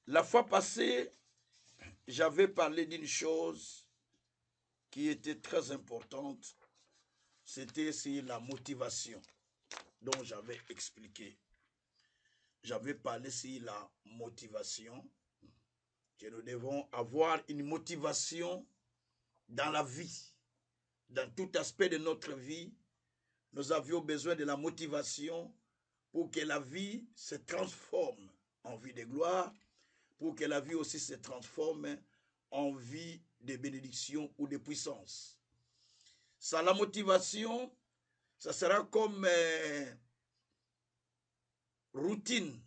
La fois passée, j'avais parlé d'une chose qui était très importante. C'était sur la motivation dont j'avais expliqué. J'avais parlé sur la motivation, que nous devons avoir une motivation dans la vie. Dans tout aspect de notre vie, nous avions besoin de la motivation pour que la vie se transforme en vie de gloire, pour que la vie aussi se transforme en vie de bénédiction ou de puissance. Sans la motivation, ça sera comme routine.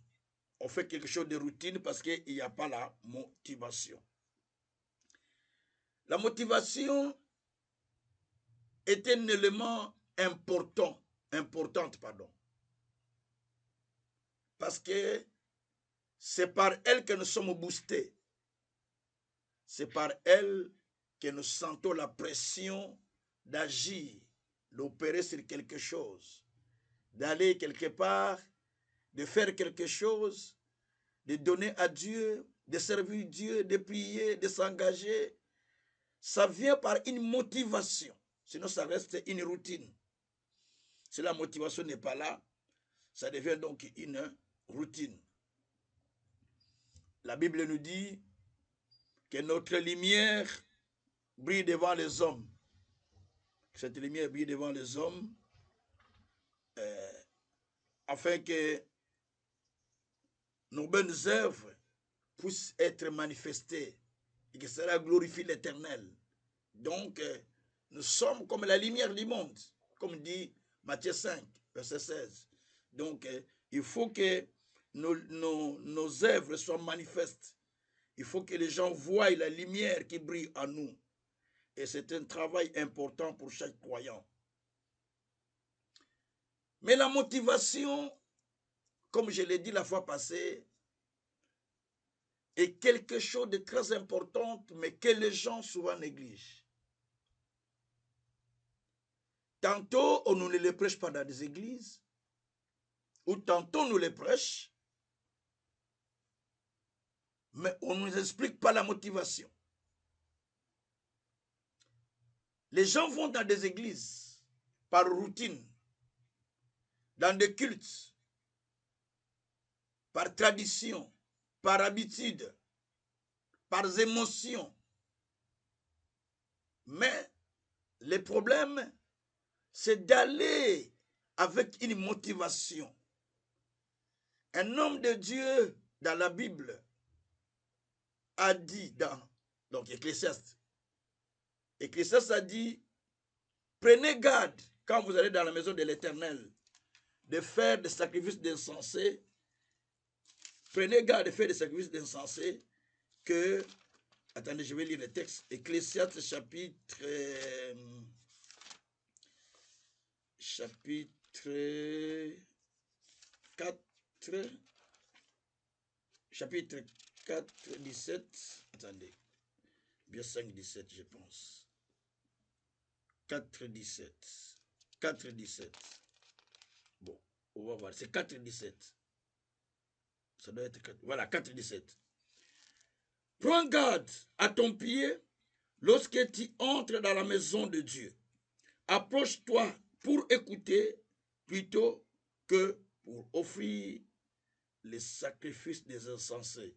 On fait quelque chose de routine parce qu'il n'y a pas la motivation. La motivation est un élément importante, parce que c'est par elle que nous sommes boostés. C'est par elle que nous sentons la pression d'agir, d'opérer sur quelque chose, d'aller quelque part, de faire quelque chose, de donner à Dieu, de servir Dieu, de prier, de s'engager. Ça vient par une motivation, sinon ça reste une routine. Si la motivation n'est pas là, ça devient donc une routine. La Bible nous dit que notre lumière brille devant les hommes. Cette lumière brille devant les hommes afin que nos bonnes œuvres puissent être manifestées et que cela glorifie l'Éternel. Donc, nous sommes comme la lumière du monde, comme dit Matthieu 5, verset 16. Donc, il faut que nos œuvres soient manifestes. Il faut que les gens voient la lumière qui brille en nous. Et c'est un travail important pour chaque croyant. Mais la motivation, comme je l'ai dit la fois passée, est quelque chose de très important, mais que les gens souvent négligent. Tantôt, on ne les prêche pas dans des églises, ou tantôt on nous les prêche, mais on ne nous explique pas la motivation. Les gens vont dans des églises par routine, dans des cultes, par tradition, par habitude, par émotion. Mais le problème, c'est d'aller avec une motivation. Un homme de Dieu dans la Bible a dit donc Ecclésiaste a dit, prenez garde quand vous allez dans la maison de l'Éternel de faire des sacrifices d'insensés. Prenez garde de faire des sacrifices d'insensés que, attendez, je vais lire le texte, Ecclésiaste chapitre 4, chapitre 4, 17, attendez, bien 5, 17, je pense. 4, 17. 4, 17. Bon, on va voir, c'est 4, 17. Ça doit être 4. Voilà, 4, 17. Prends garde à ton pied lorsque tu entres dans la maison de Dieu. Approche-toi pour écouter plutôt que pour offrir les sacrifices des insensés,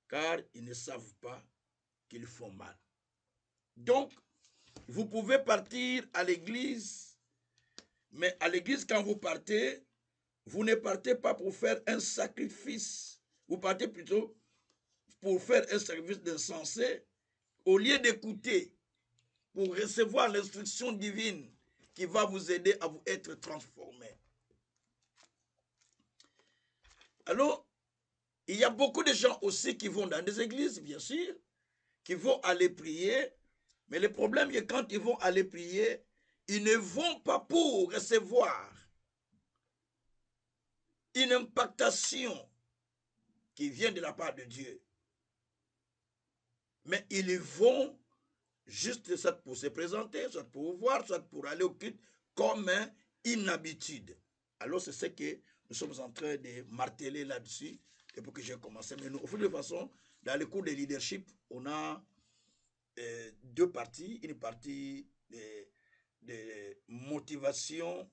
car ils ne savent pas qu'ils font mal. Donc, vous pouvez partir à l'église, mais à l'église, quand vous partez, vous ne partez pas pour faire un sacrifice. Vous partez plutôt pour faire un sacrifice d'insensé, au lieu d'écouter, pour recevoir l'instruction divine qui va vous aider à vous être transformé. Alors, il y a beaucoup de gens aussi qui vont dans des églises, bien sûr, qui vont aller prier, mais le problème est que quand ils vont aller prier, ils ne vont pas pour recevoir une impactation qui vient de la part de Dieu. Mais ils vont juste soit pour se présenter, soit pour voir, soit pour aller au culte, comme une habitude. Alors c'est ce que nous sommes en train de marteler là-dessus, depuis que j'ai commencé. Mais nous, de toute façon, dans le cours de leadership, on a deux parties. Une partie de motivation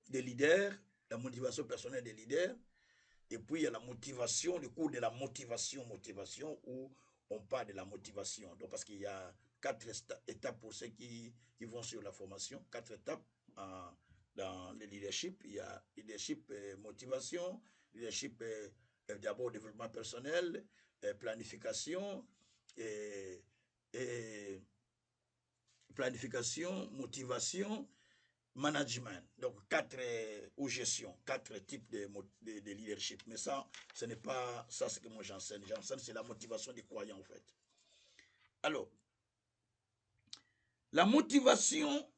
des leaders, la motivation personnelle des leaders. Et puis il y a la motivation, le cours de la motivation, où on parle de la motivation. Donc, parce qu'il y a 4 étapes pour ceux qui vont sur la formation, 4 étapes dans le leadership. Il y a leadership motivation, leadership d'abord développement personnel, planification, planification, motivation, management. Donc, 4 ou gestion, 4 types de leadership. Mais ça, ce n'est pas ça ce que moi j'enseigne. J'enseigne, c'est la motivation des croyants, en fait. Alors, la motivation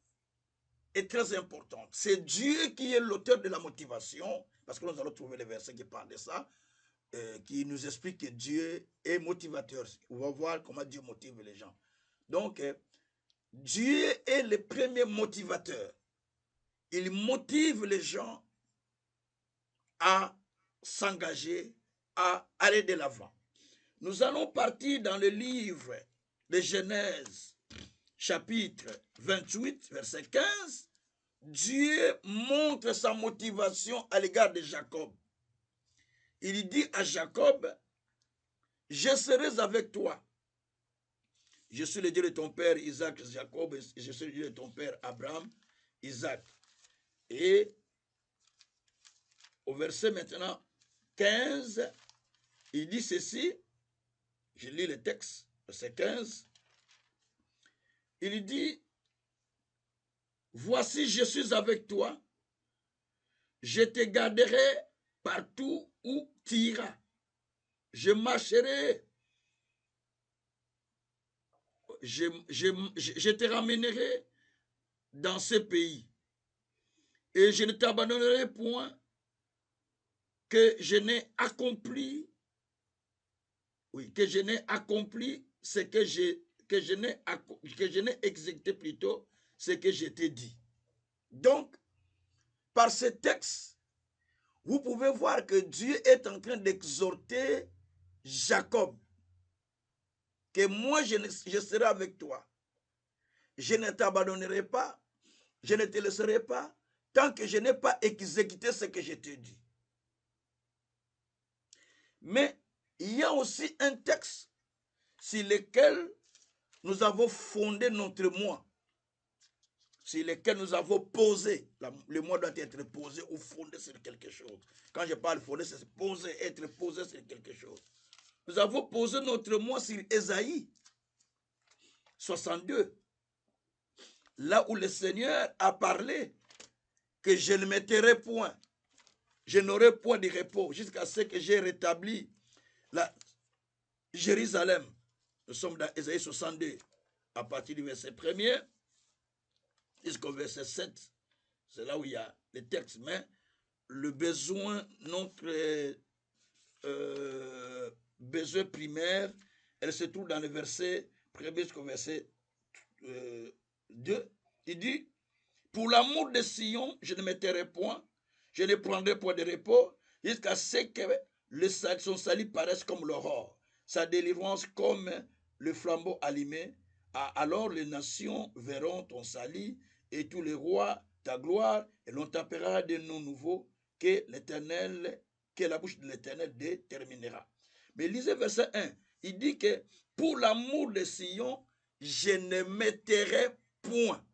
est très importante. C'est Dieu qui est l'auteur de la motivation, parce que nous allons trouver les versets qui parlent de ça, qui nous explique que Dieu est motivateur. On va voir comment Dieu motive les gens. Donc, Dieu est le premier motivateur. Il motive les gens à s'engager, à aller de l'avant. Nous allons partir dans le livre de Genèse, chapitre 28, verset 15. Dieu montre sa motivation à l'égard de Jacob. Il dit à Jacob, je serai avec toi. Je suis le Dieu de ton père Isaac, Jacob, et je suis le Dieu de ton père Abraham, Isaac. Et au verset maintenant 15, il dit ceci, je lis le texte, verset 15, il dit, voici je suis avec toi, je te garderai partout où tu iras, je marcherai, je te ramènerai dans ce pays, et je ne t'abandonnerai point que je n'ai accompli, que je n'ai accompli ce que je n'ai exécuté plutôt ce que je t'ai dit. Donc, par ce texte, vous pouvez voir que Dieu est en train d'exhorter Jacob, que moi je serai avec toi. Je ne t'abandonnerai pas, je ne te laisserai pas, tant que je n'ai pas exécuté ce que je t'ai dit. Mais il y a aussi un texte sur lequel nous avons fondé notre moi, sur lequel nous avons posé. Le moi doit être posé ou fondé sur quelque chose. Quand je parle fondé, c'est poser, être posé sur quelque chose. Nous avons posé notre moi sur Ésaïe 62, là où le Seigneur a parlé que je ne mettrai point, je n'aurai point de repos jusqu'à ce que j'ai rétabli Jérusalem. Nous sommes dans Ésaïe 62, à partir du verset 1er jusqu'au verset 7. C'est là où il y a les textes. Mais le besoin, notre besoin primaire, elle se trouve dans le verset 1er jusqu'au verset 2. Il dit, pour l'amour de Sion, je ne me tairai point, je ne prendrai point de repos, jusqu'à ce que son salut paraisse comme l'aurore, sa délivrance comme le flambeau allumé. Alors les nations verront ton salut, et tous les rois ta gloire, et l'on t'appellera de noms nouveaux que la bouche de l'Éternel déterminera. Mais lisez verset 1, il dit que pour l'amour de Sion, je ne me tairai point.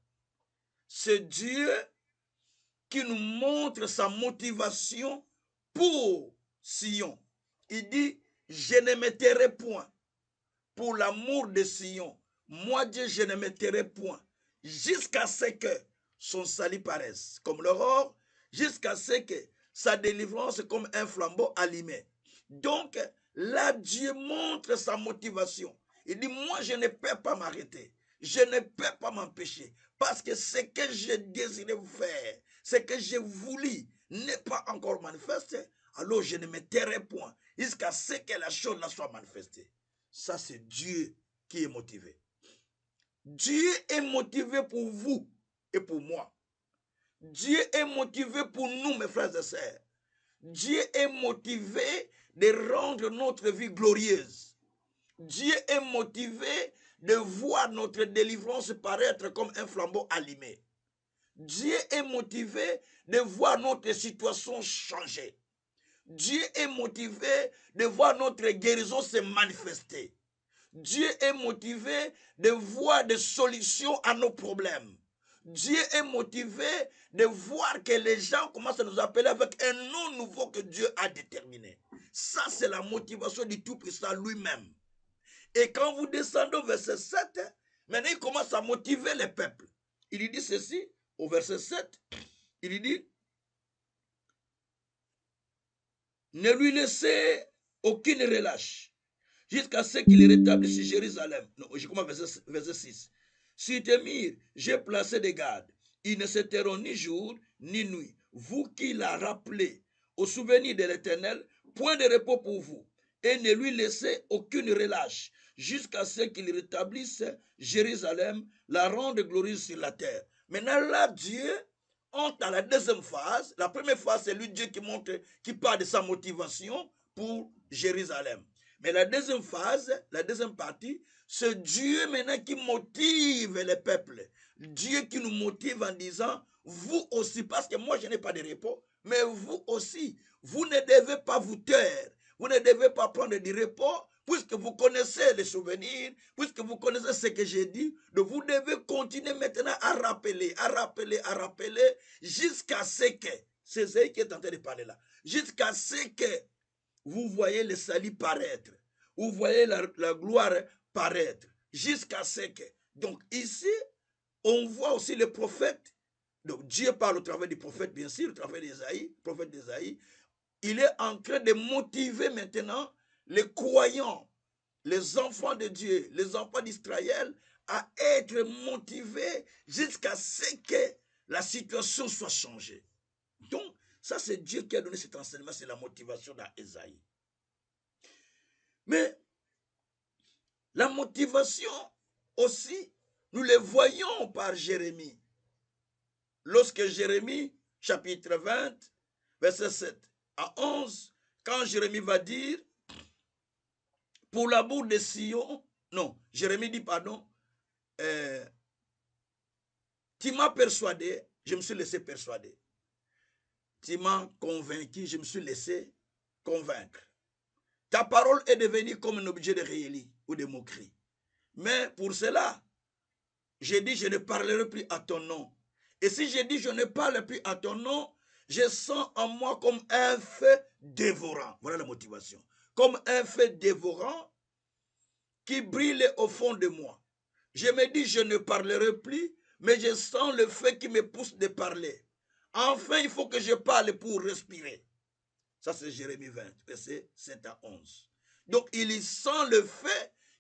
C'est Dieu qui nous montre sa motivation pour Sion. Il dit, je ne me tairai point. Pour l'amour de Sion, moi Dieu, je ne me tairai point. Jusqu'à ce que son salut paraisse comme l'aurore, jusqu'à ce que sa délivrance comme un flambeau allumé. Donc, là, Dieu montre sa motivation. Il dit, moi, je ne peux pas m'arrêter. Je ne peux pas m'empêcher. Parce que ce que je désirais faire, ce que j'ai voulu, n'est pas encore manifesté. Alors, je ne me tairai point jusqu'à ce que la chose là soit manifestée. Ça, c'est Dieu qui est motivé. Dieu est motivé pour vous et pour moi. Dieu est motivé pour nous, mes frères et sœurs. Dieu est motivé de rendre notre vie glorieuse. Dieu est motivé de voir notre délivrance paraître comme un flambeau allumé. Dieu est motivé de voir notre situation changer. Dieu est motivé de voir notre guérison se manifester. Dieu est motivé de voir des solutions à nos problèmes. Dieu est motivé de voir que les gens commencent à nous appeler avec un nom nouveau que Dieu a déterminé. Ça, c'est la motivation du Tout-Puissant lui-même. Et quand vous descendez au verset 7, maintenant il commence à motiver les peuples. Il dit ceci, au verset 7, il dit, ne lui laissez aucune relâche, jusqu'à ce qu'il rétablisse Jérusalem. Non, je commence verset 6. Sur tes murs, j'ai placé des gardes. Ils ne se tairont ni jour ni nuit. Vous qui l'a rappelé au souvenir de l'Éternel, point de repos pour vous. Et ne lui laissez aucune relâche, jusqu'à ce qu'il rétablisse Jérusalem, la rende glorieuse sur la terre. Maintenant là, Dieu entre à la deuxième phase. La première phase, c'est lui, Dieu, qui parle de sa motivation pour Jérusalem. Mais la deuxième phase, la deuxième partie, c'est Dieu maintenant qui motive les peuples. Dieu qui nous motive en disant, vous aussi, parce que moi je n'ai pas de repos, mais vous aussi, vous ne devez pas vous taire, vous ne devez pas prendre du repos, puisque vous connaissez les souvenirs, puisque vous connaissez ce que j'ai dit, donc vous devez continuer maintenant à rappeler, jusqu'à ce que, c'est ce qui est en train de parler là, jusqu'à ce que vous voyez le salut paraître, vous voyez la gloire paraître, jusqu'à ce que, donc ici, on voit aussi le prophète. Donc Dieu parle au travers du prophète, bien sûr, au travers d'Ésaïe, prophète d'Ésaïe. Il est en train de motiver maintenant les croyants, les enfants de Dieu, les enfants d'Israël, à être motivés jusqu'à ce que la situation soit changée. Donc, ça c'est Dieu qui a donné cet enseignement, c'est la motivation dans Ésaïe. Mais la motivation aussi, nous le voyons par Jérémie. Lorsque Jérémie, chapitre 20, verset 7 à 11, quand Jérémie va dire, pour l'amour de Sion, non, Jérémie dit, pardon, tu m'as persuadé, je me suis laissé persuader. Tu m'as convaincu, je me suis laissé convaincre. Ta parole est devenue comme un objet de raillerie ou de moquerie. Mais pour cela, j'ai dit, je ne parlerai plus à ton nom. Et si je dis, je ne parle plus à ton nom, je sens en moi comme un feu dévorant. Voilà la motivation. Comme un feu dévorant qui brille au fond de moi. Je me dis, je ne parlerai plus, mais je sens le feu qui me pousse de parler. Enfin, il faut que je parle pour respirer. Ça, c'est Jérémie 20, verset 7 à 11. Donc, il sent le feu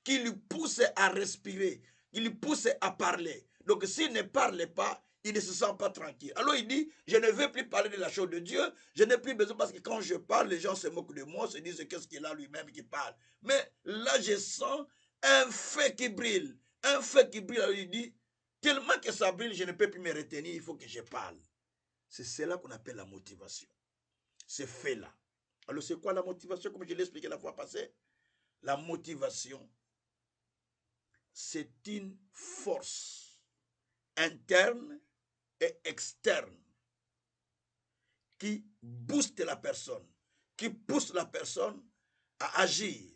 qui lui pousse à respirer, qui lui pousse à parler. Donc, s'il ne parle pas, il ne se sent pas tranquille. Alors, il dit, je ne veux plus parler de la chose de Dieu, je n'ai plus besoin, parce que quand je parle, les gens se moquent de moi, se disent qu'est-ce qu'il a lui-même qui parle. Mais là, je sens un feu qui brille. Un feu qui brille, alors il dit, tellement que ça brille, je ne peux plus me retenir, il faut que je parle. C'est cela qu'on appelle la motivation. C'est fait là. Alors c'est quoi la motivation, comme je l'ai expliqué la fois passée? La motivation, c'est une force interne et externe qui booste la personne, qui pousse la personne à agir,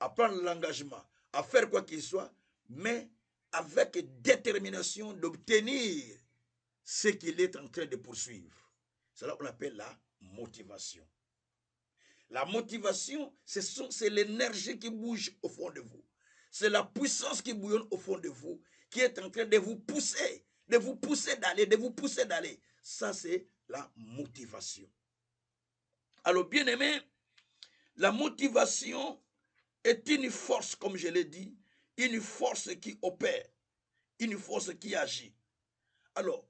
à prendre l'engagement, à faire quoi qu'il soit, mais avec détermination d'obtenir ce qu'il est en train de poursuivre. C'est là qu'on appelle la motivation. La motivation, c'est l'énergie qui bouge au fond de vous. C'est la puissance qui bouillonne au fond de vous, qui est en train de vous pousser d'aller, de vous pousser d'aller. Ça, c'est la motivation. Alors, bien aimé, la motivation est une force, comme je l'ai dit, une force qui opère, une force qui agit. Alors,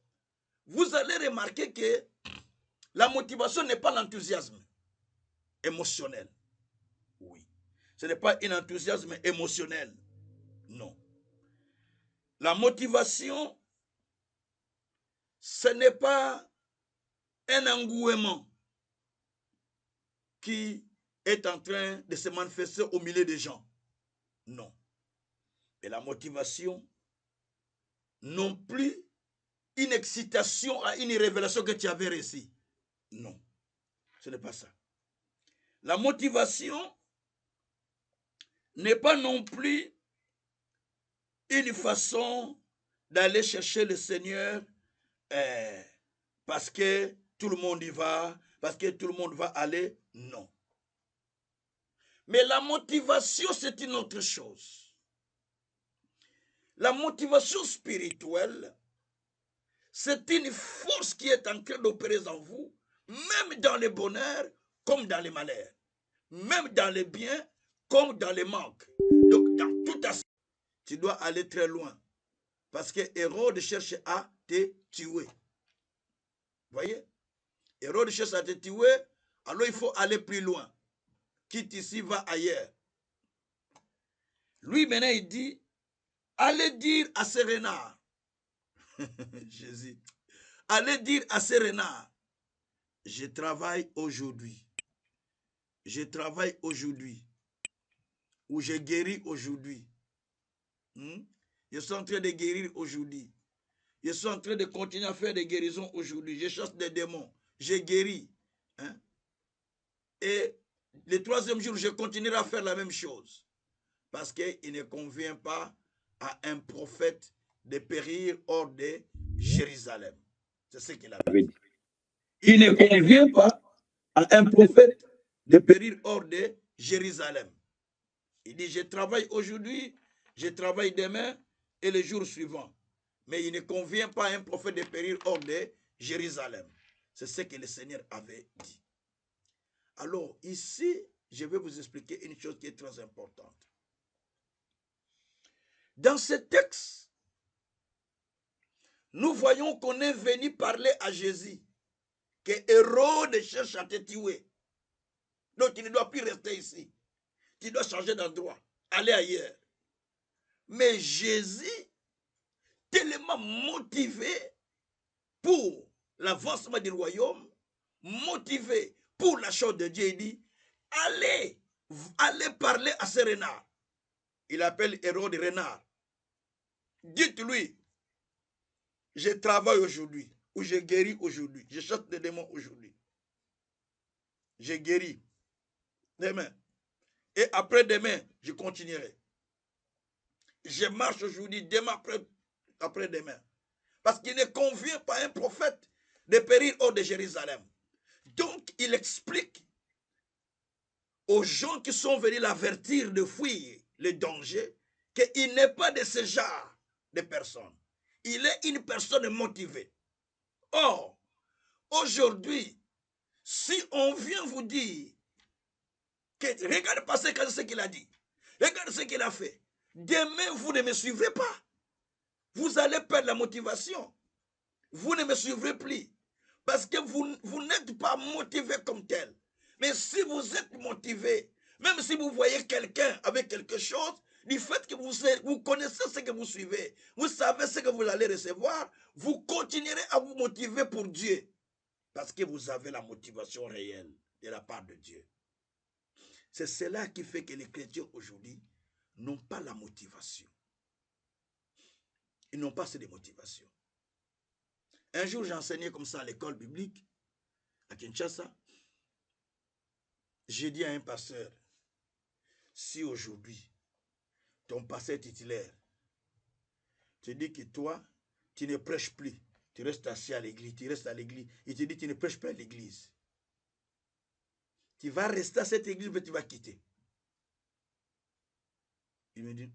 vous allez remarquer que la motivation n'est pas l'enthousiasme émotionnel. Oui. Ce n'est pas un enthousiasme émotionnel. Non. La motivation, ce n'est pas un engouement qui est en train de se manifester au milieu des gens. Non. Et la motivation, non plus une excitation à une révélation que tu avais reçue. Non, ce n'est pas ça. La motivation n'est pas non plus une façon d'aller chercher le Seigneur parce que tout le monde y va, parce que tout le monde va aller. Non. Mais la motivation, c'est une autre chose. La motivation spirituelle, c'est une force qui est en train d'opérer en vous, même dans le bonheur comme dans les malheurs, même dans les biens comme dans les manques. Donc, dans tout aspect, tu dois aller très loin. Parce que Hérode cherche à te tuer. Vous voyez? Hérode cherche à te tuer, alors il faut aller plus loin. Quitte ici, va ailleurs. Lui, maintenant, il dit, allez dire à ces renards, Jésus, allez dire à ces renards, je travaille aujourd'hui. Je travaille aujourd'hui. Ou je guéris aujourd'hui. Je suis en train de guérir aujourd'hui. Je suis en train de continuer à faire des guérisons aujourd'hui. Je chasse des démons. Je guéris. Et le troisième jour, je continuerai à faire la même chose. Parce qu'il ne convient pas à un prophète de périr hors de Jérusalem. C'est ce qu'il avait dit. Il ne convient pas à un prophète de périr hors de Jérusalem. Il dit, je travaille aujourd'hui, je travaille demain et le jour suivant. Mais il ne convient pas à un prophète de périr hors de Jérusalem. C'est ce que le Seigneur avait dit. Alors, ici, je vais vous expliquer une chose qui est très importante. Dans ce texte, nous voyons qu'on est venu parler à Jésus, que Hérode cherche à te tuer. Donc, tu ne dois plus rester ici. Tu dois changer d'endroit, aller ailleurs. Mais Jésus, tellement motivé pour l'avancement du royaume, motivé pour la chose de Dieu, il dit, allez parler à ce renard. Il appelle Hérode renard. Dites-lui, je travaille aujourd'hui, ou je guéris aujourd'hui, je chasse des démons aujourd'hui. Je guéris demain. Et après-demain, je continuerai. Je marche aujourd'hui, demain après-demain. Parce qu'il ne convient pas à un prophète de périr hors de Jérusalem. Donc, il explique aux gens qui sont venus l'avertir de fuir le danger qu'il n'est pas de ce genre de personne. Il est une personne motivée. Or, aujourd'hui, si on vient vous dire que regarde passer ce qu'il a dit, regarde ce qu'il a fait, demain vous ne me suivrez pas. Vous allez perdre la motivation. Vous ne me suivrez plus. Parce que vous n'êtes pas motivé comme tel. Mais si vous êtes motivé, même si vous voyez quelqu'un avec quelque chose, du fait que vous connaissez ce que vous suivez, vous savez ce que vous allez recevoir, vous continuerez à vous motiver pour Dieu. Parce que vous avez la motivation réelle de la part de Dieu. C'est cela qui fait que les chrétiens aujourd'hui n'ont pas la motivation. Ils n'ont pas cette motivation. Un jour, j'enseignais comme ça à l'école biblique, à Kinshasa. J'ai dit à un pasteur, si aujourd'hui, ton pasteur titulaire te dit que toi, tu ne prêches plus, tu restes assis à l'église, tu restes à l'église, il te dit que tu ne prêches pas à l'église. Tu vas rester à cette église, mais tu vas quitter. Il me dit,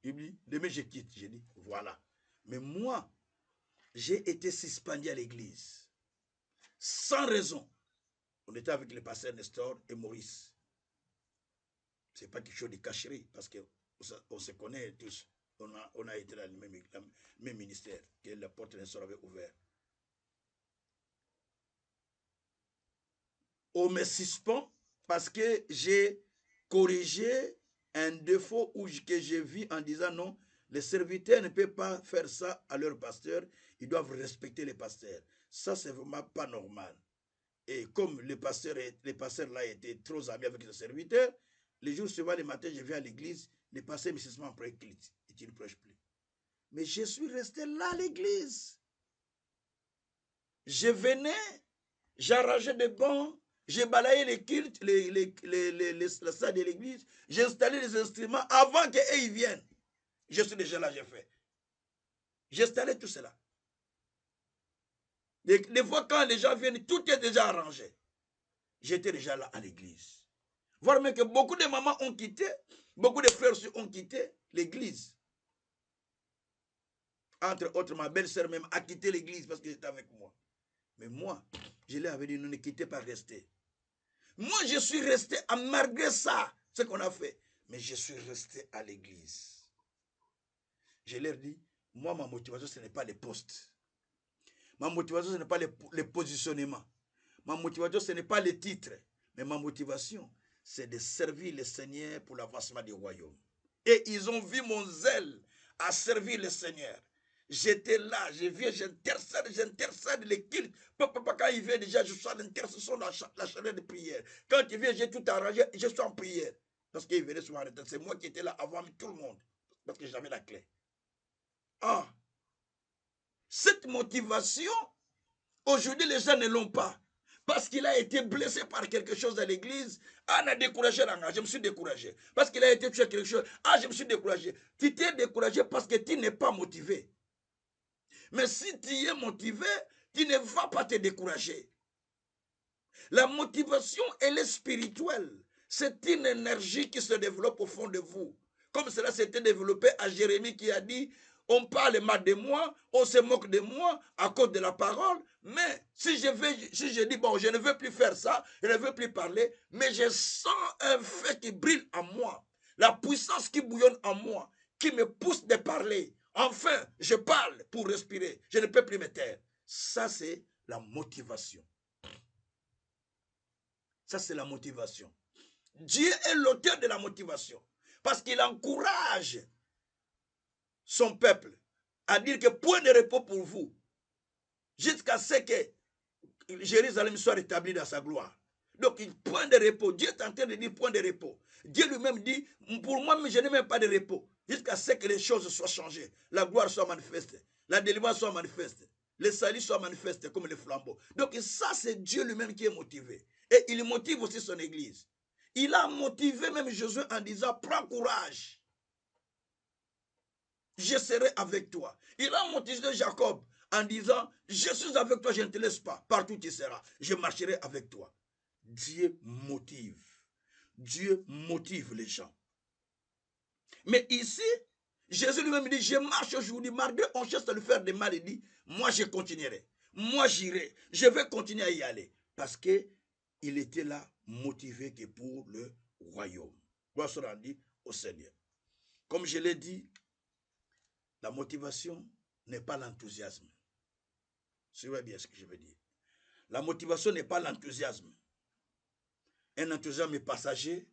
il dit, demain je quitte. J'ai dit, voilà. Mais moi, j'ai été suspendu à l'église. Sans raison. On était avec le pasteur Nestor et Maurice. Ce n'est pas quelque chose de cacherie, parce qu'on se connaît tous. On a été dans le même ministère que la porte Nestor avait ouvert. On me suspend parce que j'ai corrigé un défaut que j'ai vu en disant non, les serviteurs ne peuvent pas faire ça à leur pasteur, ils doivent respecter les pasteurs. Ça, c'est vraiment pas normal. Et comme le pasteur là était trop ami avec ses serviteurs, les jours suivants, le matin, je viens à l'église, le pasteur me seulement après et tu ne prêches plus. Mais je suis resté là à l'église. Je venais, j'arrangeais des bancs, j'ai balayé les cultes, la salle de l'église, j'ai installé les instruments avant qu'eux ils viennent. Je suis déjà là, j'ai fait. J'ai installé tout cela. Des fois, quand les gens viennent, tout est déjà arrangé. J'étais déjà là à l'église. Voir même que beaucoup de mamans ont quitté, beaucoup de frères aussi ont quitté l'église. Entre autres, ma belle-sœur même a quitté l'église parce qu'elle était avec moi. Mais moi, je lui avais dit, ne quittez pas, restez. Moi, je suis resté, malgré ça, ce qu'on a fait. Mais je suis resté à l'église. Je leur dis, moi, ma motivation, ce n'est pas les postes. Ma motivation, ce n'est pas les positionnements. Ma motivation, ce n'est pas les titres. Mais ma motivation, c'est de servir le Seigneur pour l'avancement du royaume. Et ils ont vu mon zèle à servir le Seigneur. J'étais là, je viens, j'intercède les cultes. Quand il vient déjà, je suis en intercession dans la chaleur de prière. Quand il vient, j'ai tout arrangé, je suis en prière. Parce qu'il venait souvent en retard. C'est moi qui étais là avant tout le monde. Parce que j'avais la clé. Ah, cette motivation, aujourd'hui, les gens ne l'ont pas. Parce qu'il a été blessé par quelque chose dans l'église. Ah, on a découragé l'engagement. Je me suis découragé. Parce qu'il a été tué quelque chose. Ah, je me suis découragé. Tu t'es découragé parce que tu n'es pas motivé. Mais si tu es motivé, tu ne vas pas te décourager. La motivation, elle est spirituelle. C'est une énergie qui se développe au fond de vous. Comme cela s'était développé à Jérémie qui a dit, on parle mal de moi, on se moque de moi à cause de la parole, mais si je dis, bon, je ne veux plus faire ça, je ne veux plus parler, mais je sens un feu qui brille en moi, la puissance qui bouillonne en moi, qui me pousse de parler. Enfin, je parle pour respirer, je ne peux plus me taire. Ça, c'est la motivation. Ça, c'est la motivation. Dieu est l'auteur de la motivation parce qu'il encourage son peuple à dire que point de repos pour vous jusqu'à ce que Jérusalem soit rétabli dans sa gloire. Donc, point de repos. Dieu est en train de dire point de repos. Dieu lui-même dit, pour moi, je n'ai même pas de repos jusqu'à ce que les choses soient changées. La gloire soit manifeste. La délivrance soit manifeste. Le salut soit manifeste comme le flambeau. Donc, ça, c'est Dieu lui-même qui est motivé. Et il motive aussi son église. Il a motivé même Josué en disant, prends courage. Je serai avec toi. Il a motivé Jacob en disant, je suis avec toi, je ne te laisse pas. Partout tu seras, je marcherai avec toi. Dieu motive. Dieu motive les gens. Mais ici, Jésus lui-même dit, je marche aujourd'hui, malgré on cherche à lui faire des mal, il dit, moi je continuerai. Moi j'irai. Je vais continuer à y aller. Parce qu'il était là, motivé que pour le royaume. Gloire soit rendue au Seigneur. Comme je l'ai dit, la motivation n'est pas l'enthousiasme. Suivez bien ce que je veux dire. La motivation n'est pas l'enthousiasme. Un enthousiasme est passager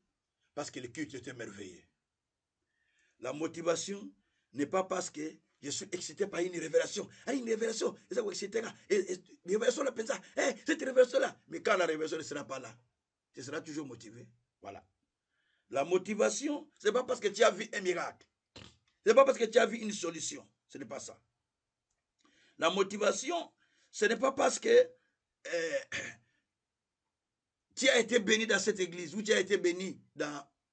parce que le culte était merveilleux. La motivation n'est pas parce que je suis excité par une révélation. Ah, une révélation, etc. Une révélation, là, cette révélation-là. Mais quand la révélation ne sera pas là, tu seras toujours motivé. Voilà. La motivation, ce n'est pas parce que tu as vu un miracle. Ce n'est pas parce que tu as vu une solution. Ce n'est pas ça. La motivation, ce n'est pas parce que tu as été béni dans cette église ou tu as été béni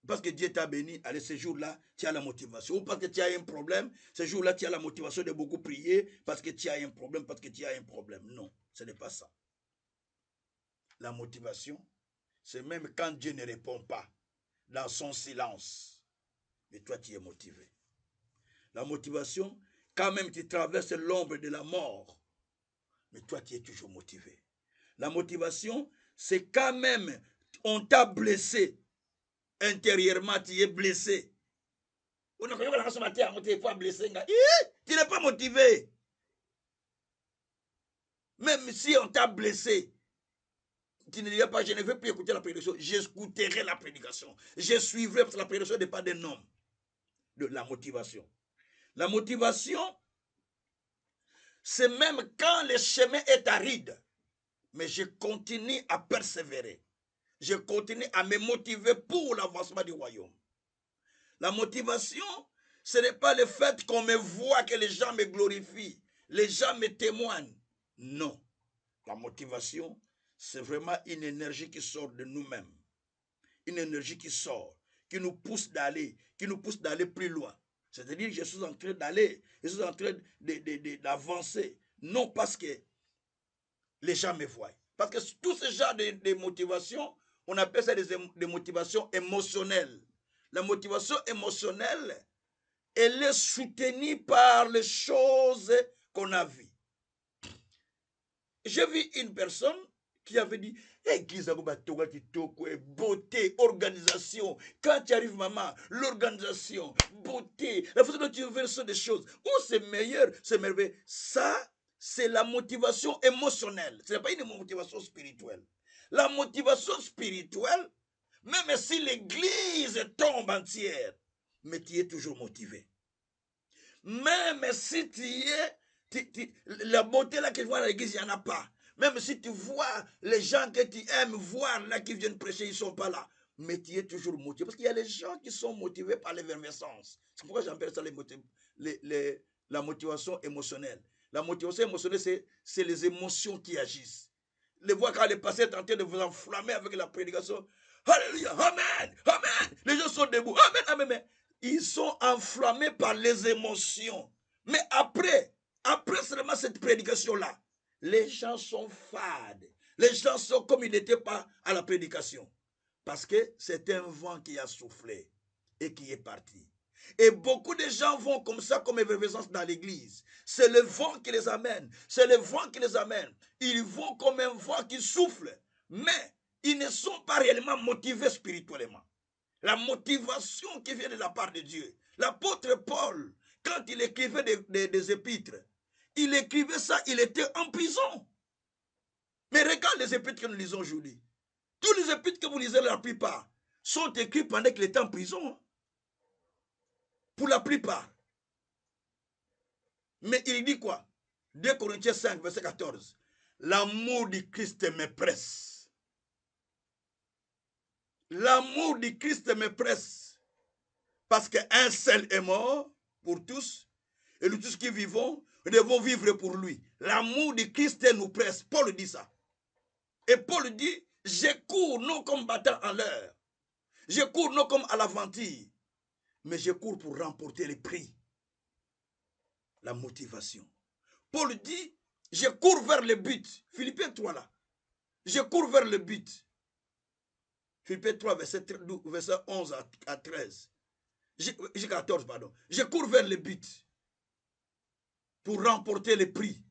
parce que Dieu t'a béni. Allez, ce jour-là, tu as la motivation. Ou parce que tu as un problème, ce jour-là, tu as la motivation de beaucoup prier parce que tu as un problème, parce que tu as un problème. Non, ce n'est pas ça. La motivation, c'est même quand Dieu ne répond pas, dans son silence. Mais toi, tu es motivé. La motivation, quand même tu traverses l'ombre de la mort, mais toi, tu es toujours motivé. La motivation, c'est quand même on t'a blessé. Intérieurement, tu es blessé. Tu n'es pas motivé. Même si on t'a blessé, tu ne diras pas, je ne veux plus écouter la prédication. J'écouterai la prédication. Je suivrai parce que la prédication n'est pas d'un homme. De la motivation. La motivation, c'est même quand le chemin est aride. Mais je continue à persévérer. Je continue à me motiver pour l'avancement du royaume. La motivation, ce n'est pas le fait qu'on me voit, que les gens me glorifient, les gens me témoignent. Non. La motivation, c'est vraiment une énergie qui sort de nous-mêmes. Une énergie qui sort, qui nous pousse d'aller plus loin. C'est-à-dire que je suis en train d'aller, je suis en train d'avancer. Non parce que les gens me voient. Parce que tout ce genre de motivation, on appelle ça des motivations émotionnelles. La motivation émotionnelle, elle est soutenue par les choses qu'on a vues. J'ai vu une personne qui avait dit, église beauté, organisation. Quand tu arrives, maman, l'organisation, beauté, la façon dont tu veux ce des choses. Oh, c'est meilleur, c'est merveilleux. Ça, c'est la motivation émotionnelle. Ce n'est pas une motivation spirituelle. La motivation spirituelle, même si l'église tombe entière, mais tu es toujours motivé. Même si tu es, la beauté là que tu vois dans l'église, il n'y en a pas. Même si tu vois les gens que tu aimes voir là qui viennent prêcher, ils ne sont pas là. Mais tu es toujours motivé. Parce qu'il y a les gens qui sont motivés par l'effervescence. C'est pourquoi j'appelle ça la motivation émotionnelle. La motivation émotionnelle, c'est les émotions qui agissent. Les voix quand les passés est en train de vous enflammer avec la prédication. Alléluia, amen, amen. Les gens sont debout, amen, amen, amen. Ils sont enflammés par les émotions. Mais après seulement cette prédication-là, les gens sont fades. Les gens sont comme ils n'étaient pas à la prédication. Parce que c'est un vent qui a soufflé et qui est parti. Et beaucoup de gens vont comme ça, comme effervescence dans l'église. C'est le vent qui les amène. C'est le vent qui les amène. Ils vont comme un vent qui souffle. Mais ils ne sont pas réellement motivés spirituellement. La motivation qui vient de la part de Dieu. L'apôtre Paul, quand il écrivait des épîtres, il écrivait ça, il était en prison. Mais regarde les épîtres que nous lisons aujourd'hui. Tous les épîtres que vous lisez, la plupart, sont écrits pendant qu'il était en prison. Pour la plupart. Mais il dit quoi? 2 Corinthiens 5, verset 14. L'amour du Christ me presse. L'amour du Christ me presse. Parce qu'un seul est mort pour tous. Et nous tous qui vivons, nous devons vivre pour lui. L'amour du Christ nous presse. Paul dit ça. Et Paul dit, je cours non comme battant en l'air. Je cours non comme à l'aventure. Mais je cours pour remporter les prix. La motivation. Paul dit, je cours vers le but. Philippiens 3 là. Je cours vers le but. Philippiens 3, verset 11 à 13. 14, pardon. Je cours vers le but pour remporter le prix.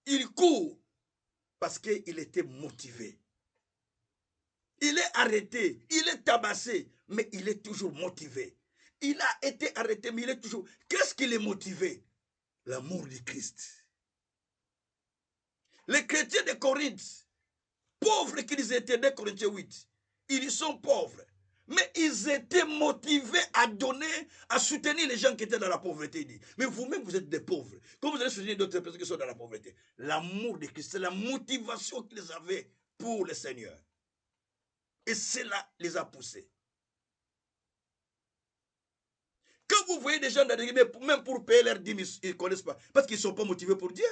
Il court parce qu'il était motivé. Il est arrêté, il est tabassé, mais il est toujours motivé. Il a été arrêté, mais il est toujours... Qu'est-ce qui l'est motivé? L'amour du Christ. Les chrétiens de Corinthe, pauvres qu'ils étaient, de Corinthiens 8, ils sont pauvres. Mais ils étaient motivés à donner, à soutenir les gens qui étaient dans la pauvreté. Mais vous-même, vous êtes des pauvres. Comment vous allez soutenir d'autres personnes qui sont dans la pauvreté? L'amour de Christ, c'est la motivation qu'ils avaient pour le Seigneur. Et cela les a poussés. Quand vous voyez des gens dans les même pour payer leurs dîmes, ils ne connaissent pas. Parce qu'ils ne sont pas motivés pour Dieu.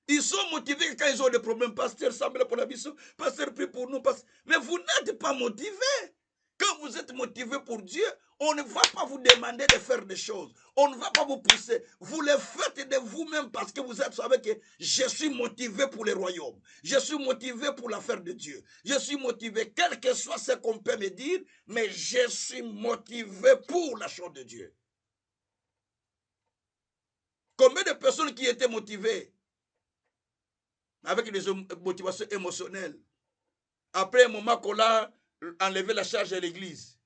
Ils sont motivés quand ils ont des problèmes. Pasteur, semble pour la mission. Pasteur, prie pour nous. Mais vous n'êtes pas motivés. Quand vous êtes motivé pour Dieu, on ne va pas vous demander de faire des choses. On ne va pas vous pousser. Vous le faites de vous-même parce que vous êtes savez que je suis motivé pour le royaume. Je suis motivé pour l'affaire de Dieu. Je suis motivé, quel que soit ce qu'on peut me dire, mais je suis motivé pour la chose de Dieu. Combien de personnes qui étaient motivées avec des motivations émotionnelles, après un moment qu'on a enlevé la charge à l'église,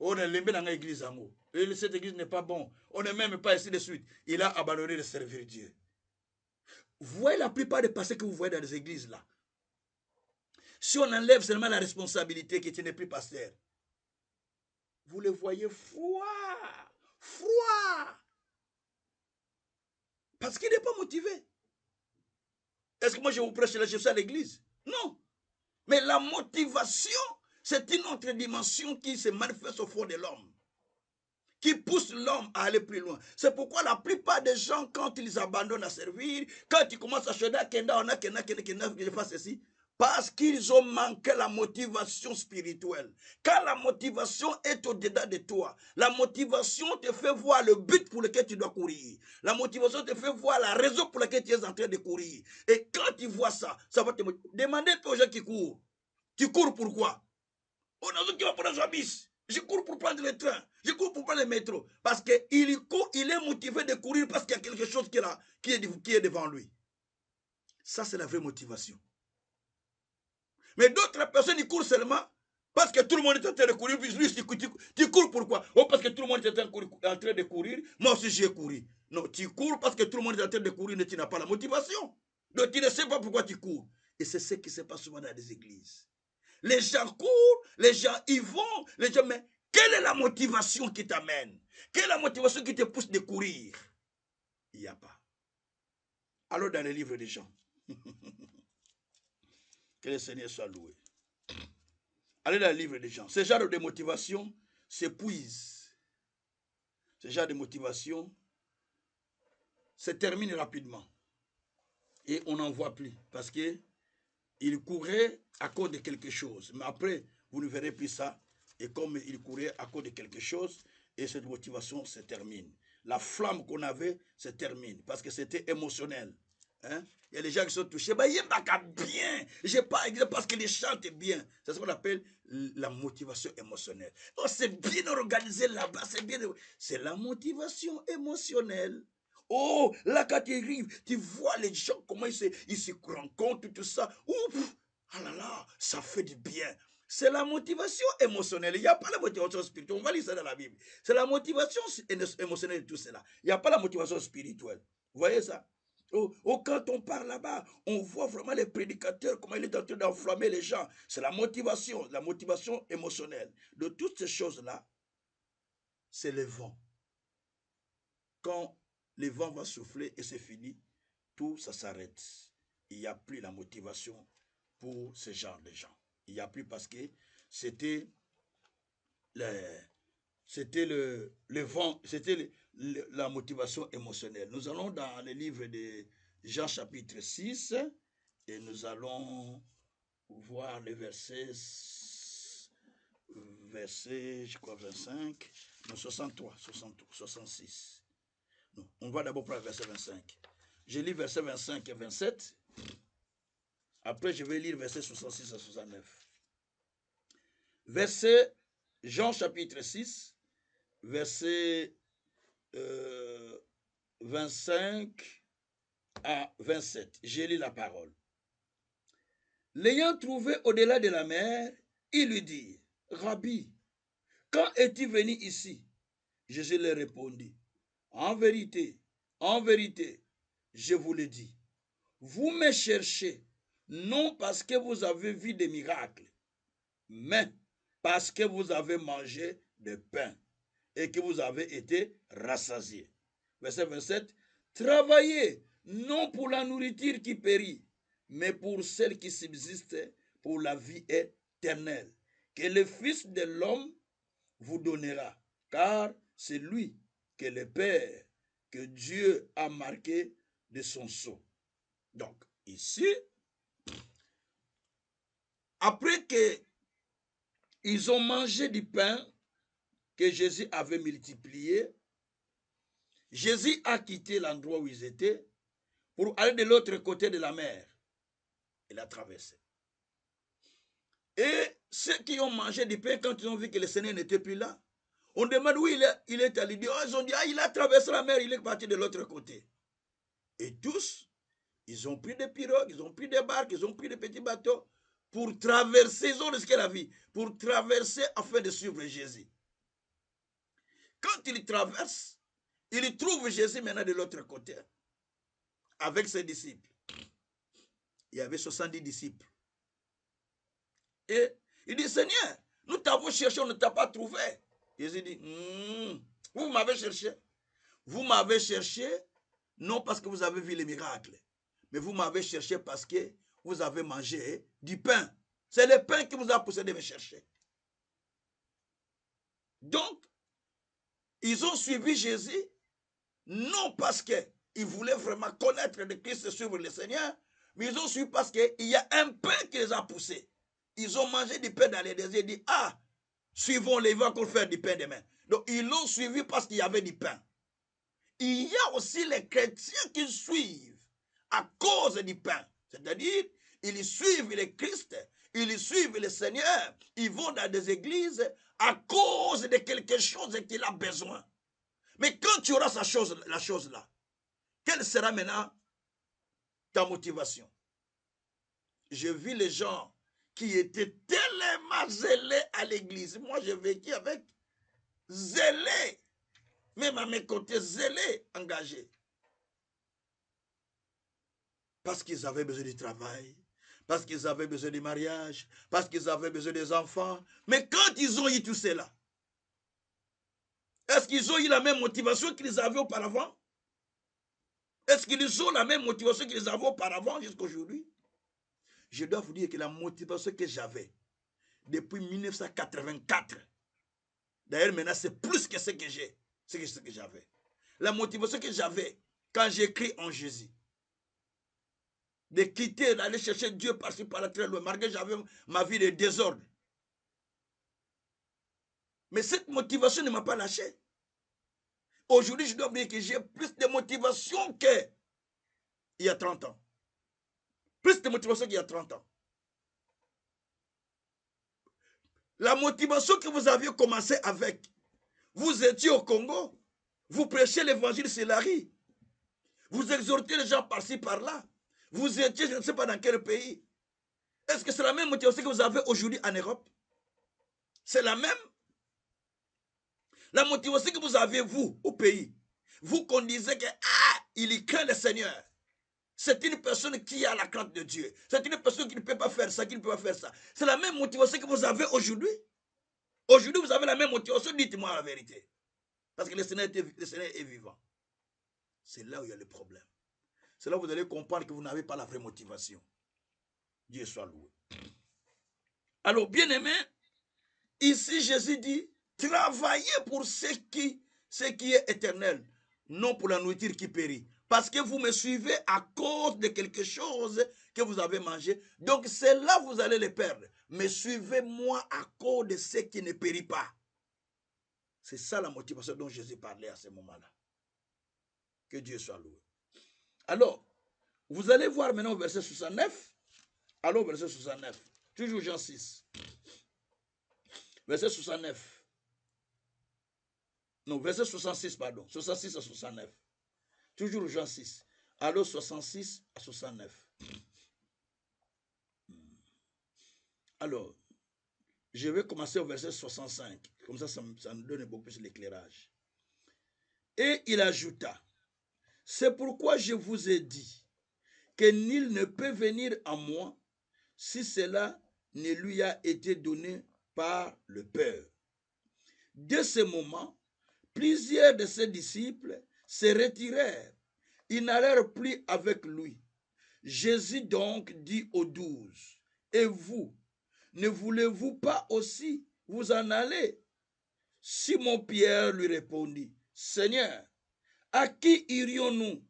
on a enlevé dans l'église amour. Cette église n'est pas bon. On n'est même pas ici de suite. Il a abandonné de servir Dieu. Vous voyez la plupart des passés que vous voyez dans les églises là. Si on enlève seulement la responsabilité que tu n'es plus pasteur, vous le voyez froid. Froid. Parce qu'il n'est pas motivé. Est-ce que moi je vous prêche là, je suis à l'église? Non. Mais la motivation, c'est une autre dimension qui se manifeste au fond de l'homme, qui pousse l'homme à aller plus loin. C'est pourquoi la plupart des gens, quand ils abandonnent à servir, quand ils commencent à chanter, je fasse ceci, parce qu'ils ont manqué la motivation spirituelle. Quand la motivation est au-dedans de toi, la motivation te fait voir le but pour lequel tu dois courir. La motivation te fait voir la raison pour laquelle tu es en train de courir. Et quand tu vois ça, ça va te motiver. Demandez aux gens qui courent. Tu cours pourquoi? On a qui va prendre un bis. Je cours pour prendre le train. Je cours pour prendre le métro. Parce qu'il court, il est motivé de courir parce qu'il y a quelque chose qui est devant lui. Ça, c'est la vraie motivation. Mais d'autres personnes, ils courent seulement parce que tout le monde est en train de courir. Puis lui, tu cours pourquoi? Oh, parce que tout le monde est en train de courir. Moi aussi, j'ai couru. Non, tu cours parce que tout le monde est en train de courir, mais tu n'as pas la motivation. Donc, tu ne sais pas pourquoi tu cours. Et c'est ce qui se passe souvent dans les églises. Les gens courent, les gens y vont, les gens, mais quelle est la motivation qui t'amène? Quelle est la motivation qui te pousse de courir? Il n'y a pas. Alors dans les livres des gens, que le Seigneur soit loué. Allez dans le livre des gens. Ce genre de motivation s'épuise. Ce genre de motivation se termine rapidement. Et on n'en voit plus. Parce qu'il courait à cause de quelque chose. Mais après, vous ne verrez plus ça. Et comme il courait à cause de quelque chose, et cette motivation se termine. La flamme qu'on avait se termine. Parce que c'était émotionnel. Hein? Il y a des gens qui sont touchés. Bah, il y a bien. J'ai pas parce qu'ils chantent bien. C'est ce qu'on appelle la motivation émotionnelle. Oh, c'est bien organisé là-bas. C'est la motivation émotionnelle. Oh, là, quand tu arrives, tu vois les gens, comment ils se rencontrent, tout ça. Ouf, ah là là, ça fait du bien. C'est la motivation émotionnelle. Il n'y a pas la motivation spirituelle. On va lire ça dans la Bible. C'est la motivation émotionnelle de tout cela. Il n'y a pas la motivation spirituelle. Vous voyez ça? Oh, quand on parle là-bas, on voit vraiment les prédicateurs, comment il est en train d'enflammer les gens. C'est la motivation émotionnelle. De toutes ces choses-là, c'est le vent. Quand le vent va souffler et c'est fini, tout ça s'arrête. Il n'y a plus la motivation pour ce genre de gens. Il n'y a plus parce que c'était le vent, c'était la motivation émotionnelle. Nous allons dans le livre de Jean chapitre 6 et nous allons voir le verset, je crois 25, non 63, 66. Non, on va d'abord prendre le verset 25. Je lis verset 25 et 27. Après, je vais lire verset 66 à 69. Verset Jean chapitre 6, verset 25 à 27. Je lis la parole. L'ayant trouvé au-delà de la mer, il lui dit, Rabbi, quand es-tu venu ici? Jésus lui répondit, en vérité, je vous le dis, vous me cherchez, non parce que vous avez vu des miracles, mais parce que vous avez mangé de pain et que vous avez été rassasiés. Verset 27, travaillez non pour la nourriture qui périt, mais pour celle qui subsiste pour la vie éternelle, que le Fils de l'homme vous donnera, car c'est lui que le Père, que Dieu a marqué de son sceau. Donc, ici, après qu'ils ont mangé du pain que Jésus avait multiplié, Jésus a quitté l'endroit où ils étaient pour aller de l'autre côté de la mer. Il a traversé. Et ceux qui ont mangé du pain, quand ils ont vu que le Seigneur n'était plus là, on demande où il est allé. Ils ont dit, il a traversé la mer, il est parti de l'autre côté. Et tous, ils ont pris des pirogues, ils ont pris des barques, ils ont pris des petits bateaux pour traverser, ils ont risqué la vie, pour traverser afin de suivre Jésus. Quand ils traversent, ils trouvent Jésus maintenant de l'autre côté, avec ses disciples. Il y avait 70 disciples. Et il dit, Seigneur, nous t'avons cherché, on ne t'a pas trouvé. Jésus dit, vous m'avez cherché. Vous m'avez cherché, Non parce que vous avez vu les miracles, mais vous m'avez cherché parce que vous avez mangé du pain. C'est le pain qui vous a poussé de me chercher. Donc, ils ont suivi Jésus, non parce qu'ils voulaient vraiment connaître le Christ et suivre le Seigneur, mais ils ont suivi parce qu'il y a un pain qui les a poussés. Ils ont mangé du pain dans les désirs et dit, ah, suivons-les, ils vont encore faire du pain demain. Donc, ils l'ont suivi parce qu'il y avait du pain. Il y a aussi les chrétiens qui suivent à cause du pain. C'est-à-dire, ils suivent le Christ, ils suivent le Seigneur, ils vont dans des églises à cause de quelque chose qu'il a besoin. Mais quand tu auras la chose là, quelle sera maintenant ta motivation? Je vis les gens qui étaient tellement zélés à l'église. Moi, j'ai vécu avec zélés, même à mes côtés, zélés, engagés. Parce qu'ils avaient besoin du travail, parce qu'ils avaient besoin du mariage, parce qu'ils avaient besoin des enfants. Mais quand ils ont eu tout cela, est-ce qu'ils ont eu la même motivation qu'ils avaient auparavant? Est-ce qu'ils ont la même motivation qu'ils avaient auparavant jusqu'à aujourd'hui? Je dois vous dire que la motivation que j'avais depuis 1984, d'ailleurs maintenant c'est plus que ce que j'ai, c'est ce que j'avais. La motivation que j'avais quand j'ai cru en Jésus, de quitter, d'aller chercher Dieu par-ci par-là très loin, malgré que j'avais ma vie de désordre. Mais cette motivation ne m'a pas lâché. Aujourd'hui, je dois dire que j'ai plus de motivation qu'il y a 30 ans. Plus de motivation qu'il y a 30 ans. La motivation que vous aviez commencé avec, vous étiez au Congo, vous prêchez l'évangile sur la rue, vous exhortez les gens par-ci par-là, vous étiez, je ne sais pas dans quel pays. Est-ce que c'est la même motivation que vous avez aujourd'hui en Europe? C'est la même? La motivation que vous avez, vous, au pays, vous qu'on disait que, il y craint le Seigneur. C'est une personne qui a la crainte de Dieu. C'est une personne qui ne peut pas faire ça, qui ne peut pas faire ça. C'est la même motivation que vous avez aujourd'hui. Aujourd'hui, vous avez la même motivation, dites-moi la vérité. Parce que le Seigneur est vivant. C'est là où il y a le problème. C'est là où vous allez comprendre que vous n'avez pas la vraie motivation. Dieu soit loué. Alors, bien-aimé, ici Jésus dit, travaillez pour ce qui est éternel, non pour la nourriture qui périt. Parce que vous me suivez à cause de quelque chose que vous avez mangé. Donc c'est là que vous allez les perdre. Mais suivez-moi à cause de ce qui ne périt pas. C'est ça la motivation dont Jésus parlait à ce moment-là. Que Dieu soit loué. Alors, vous allez voir maintenant au verset 69. Alors, verset 69. Toujours Jean 6. Verset 69. Non, verset 66, pardon. 66 à 69. Toujours Jean 6. Alors 66 à 69. Alors, je vais commencer au verset 65. Comme ça nous donne beaucoup plus d'éclairage. Et il ajouta, c'est pourquoi je vous ai dit que nul ne peut venir à moi si cela ne lui a été donné par le Père. Dès ce moment, plusieurs de ses disciples se retirèrent. Ils n'allèrent plus avec lui. Jésus donc dit aux 12, et vous, ne voulez-vous pas aussi vous en aller? Simon-Pierre lui répondit, Seigneur, à qui irions-nous?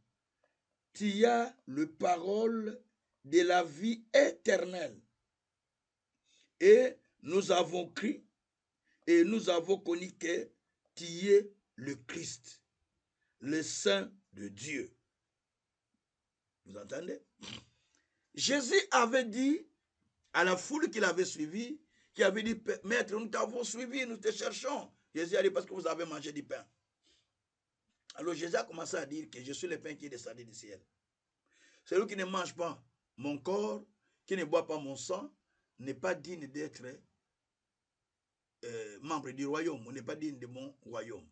Tu as le parole de la vie éternelle. Et nous avons cru et nous avons connu que tu es le Christ, le Saint de Dieu. Vous entendez? Jésus avait dit à la foule qu'il avait suivi, qui avait dit, Maître, nous t'avons suivi, nous te cherchons. Jésus a dit, parce que vous avez mangé du pain. Alors Jésus a commencé à dire que je suis le pain qui est descendu du ciel. Celui qui ne mange pas mon corps, qui ne boit pas mon sang, n'est pas digne d'être membre du royaume, on n'est pas digne de mon royaume.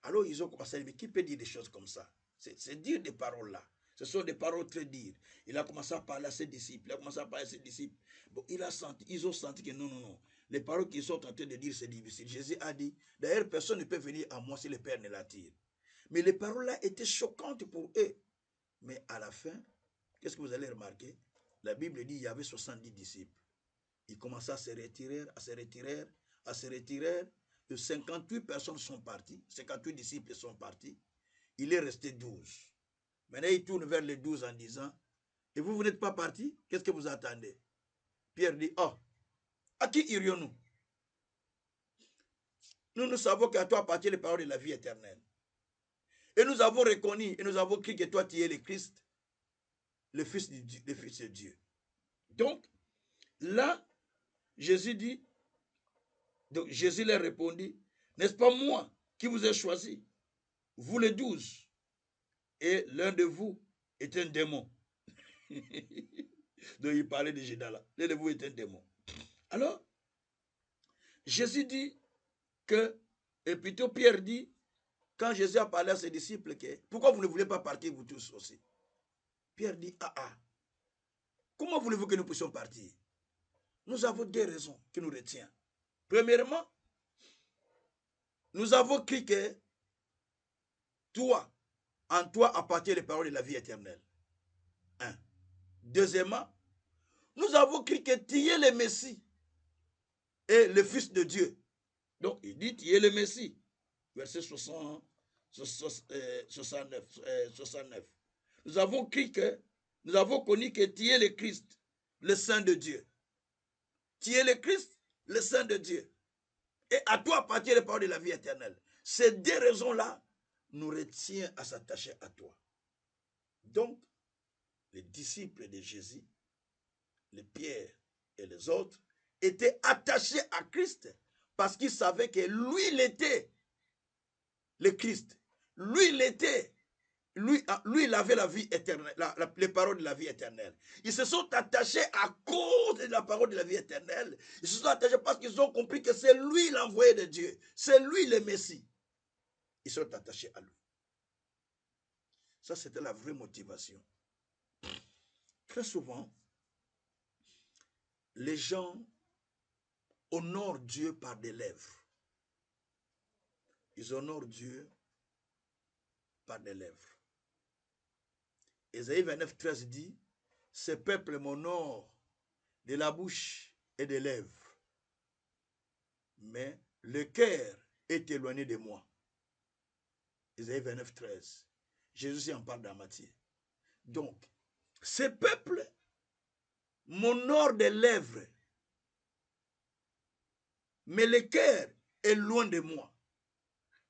Alors ils ont commencé à dire, mais qui peut dire des choses comme ça? C'est dire des paroles là. Ce sont des paroles très dures. Il a commencé à parler à ses disciples. Bon, ils ont senti que non. Les paroles qu'ils sont en train de dire, c'est difficile. Jésus a dit, d'ailleurs, personne ne peut venir à moi si le Père ne l'attire. Mais les paroles-là étaient choquantes pour eux. Mais à la fin, qu'est-ce que vous allez remarquer? La Bible dit qu'il y avait 70 disciples. Ils commençaient à se retirer, à se retirer, à se retirer. De 58 personnes sont parties, 58 disciples sont partis. Il est resté 12. Maintenant, il tourne vers les 12 en disant, et vous n'êtes pas partis? Qu'est-ce que vous attendez? Pierre dit, oh, à qui irions-nous? Nous savons qu'à toi appartient les paroles de la vie éternelle. Et nous avons reconnu, et nous avons cru que toi, tu es le Christ, le Fils de Dieu. Donc, là, Jésus dit, donc Jésus leur répondit, n'est-ce pas moi qui vous ai choisi, vous les 12, et l'un de vous est un démon. Donc il parlait de Jédala, l'un de vous est un démon. Alors, Jésus dit que, et plutôt Pierre dit, quand Jésus a parlé à ses disciples, que, pourquoi vous ne voulez pas partir vous tous aussi? Pierre dit, comment voulez-vous que nous puissions partir? Nous avons deux raisons qui nous retiennent. Premièrement, nous avons cru que toi, en toi appartient les paroles de la vie éternelle. Un. Deuxièmement, nous avons cru que tu es le Messie et le Fils de Dieu. Donc, il dit, tu es le Messie. Verset 69. Nous avons cru que, nous avons connu que tu es le Christ, le Saint de Dieu. Tu es le Christ, le Saint de Dieu. Et à toi appartient les paroles de la vie éternelle. Ces deux raisons-là nous retiennent à s'attacher à toi. Donc, les disciples de Jésus, les Pierre et les autres, étaient attachés à Christ parce qu'ils savaient que lui, il était le Christ. Lui, il était, lui, il avait la vie éternelle, les paroles de la vie éternelle. Ils se sont attachés à cause de la parole de la vie éternelle. Ils se sont attachés parce qu'ils ont compris que c'est lui l'envoyé de Dieu. C'est lui le Messie. Ils sont attachés à lui. Ça, c'était la vraie motivation. Très souvent, les gens honorent Dieu par des lèvres. Ils honorent Dieu par des lèvres. Ésaïe 29, 13 dit, ce peuple m'honore de la bouche et des lèvres, mais le cœur est éloigné de moi. Ésaïe 29, 13. Jésus en parle dans Matthieu. Donc, ce peuple m'honore des lèvres, mais le cœur est loin de moi.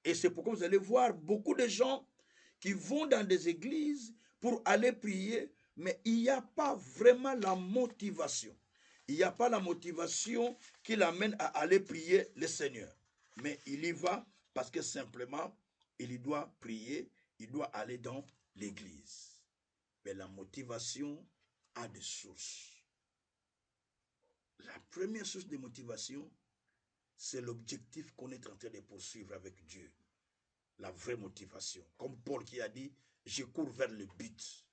Et c'est pourquoi vous allez voir beaucoup de gens qui vont dans des églises pour aller prier, mais il n'y a pas vraiment la motivation. Il n'y a pas la motivation qui l'amène à aller prier le Seigneur. Mais il y va parce que simplement, il doit prier, il doit aller dans l'église. Mais la motivation a des sources. La première source de motivation, c'est l'objectif qu'on est en train de poursuivre avec Dieu. La vraie motivation. Comme Paul qui a dit, je cours vers le but.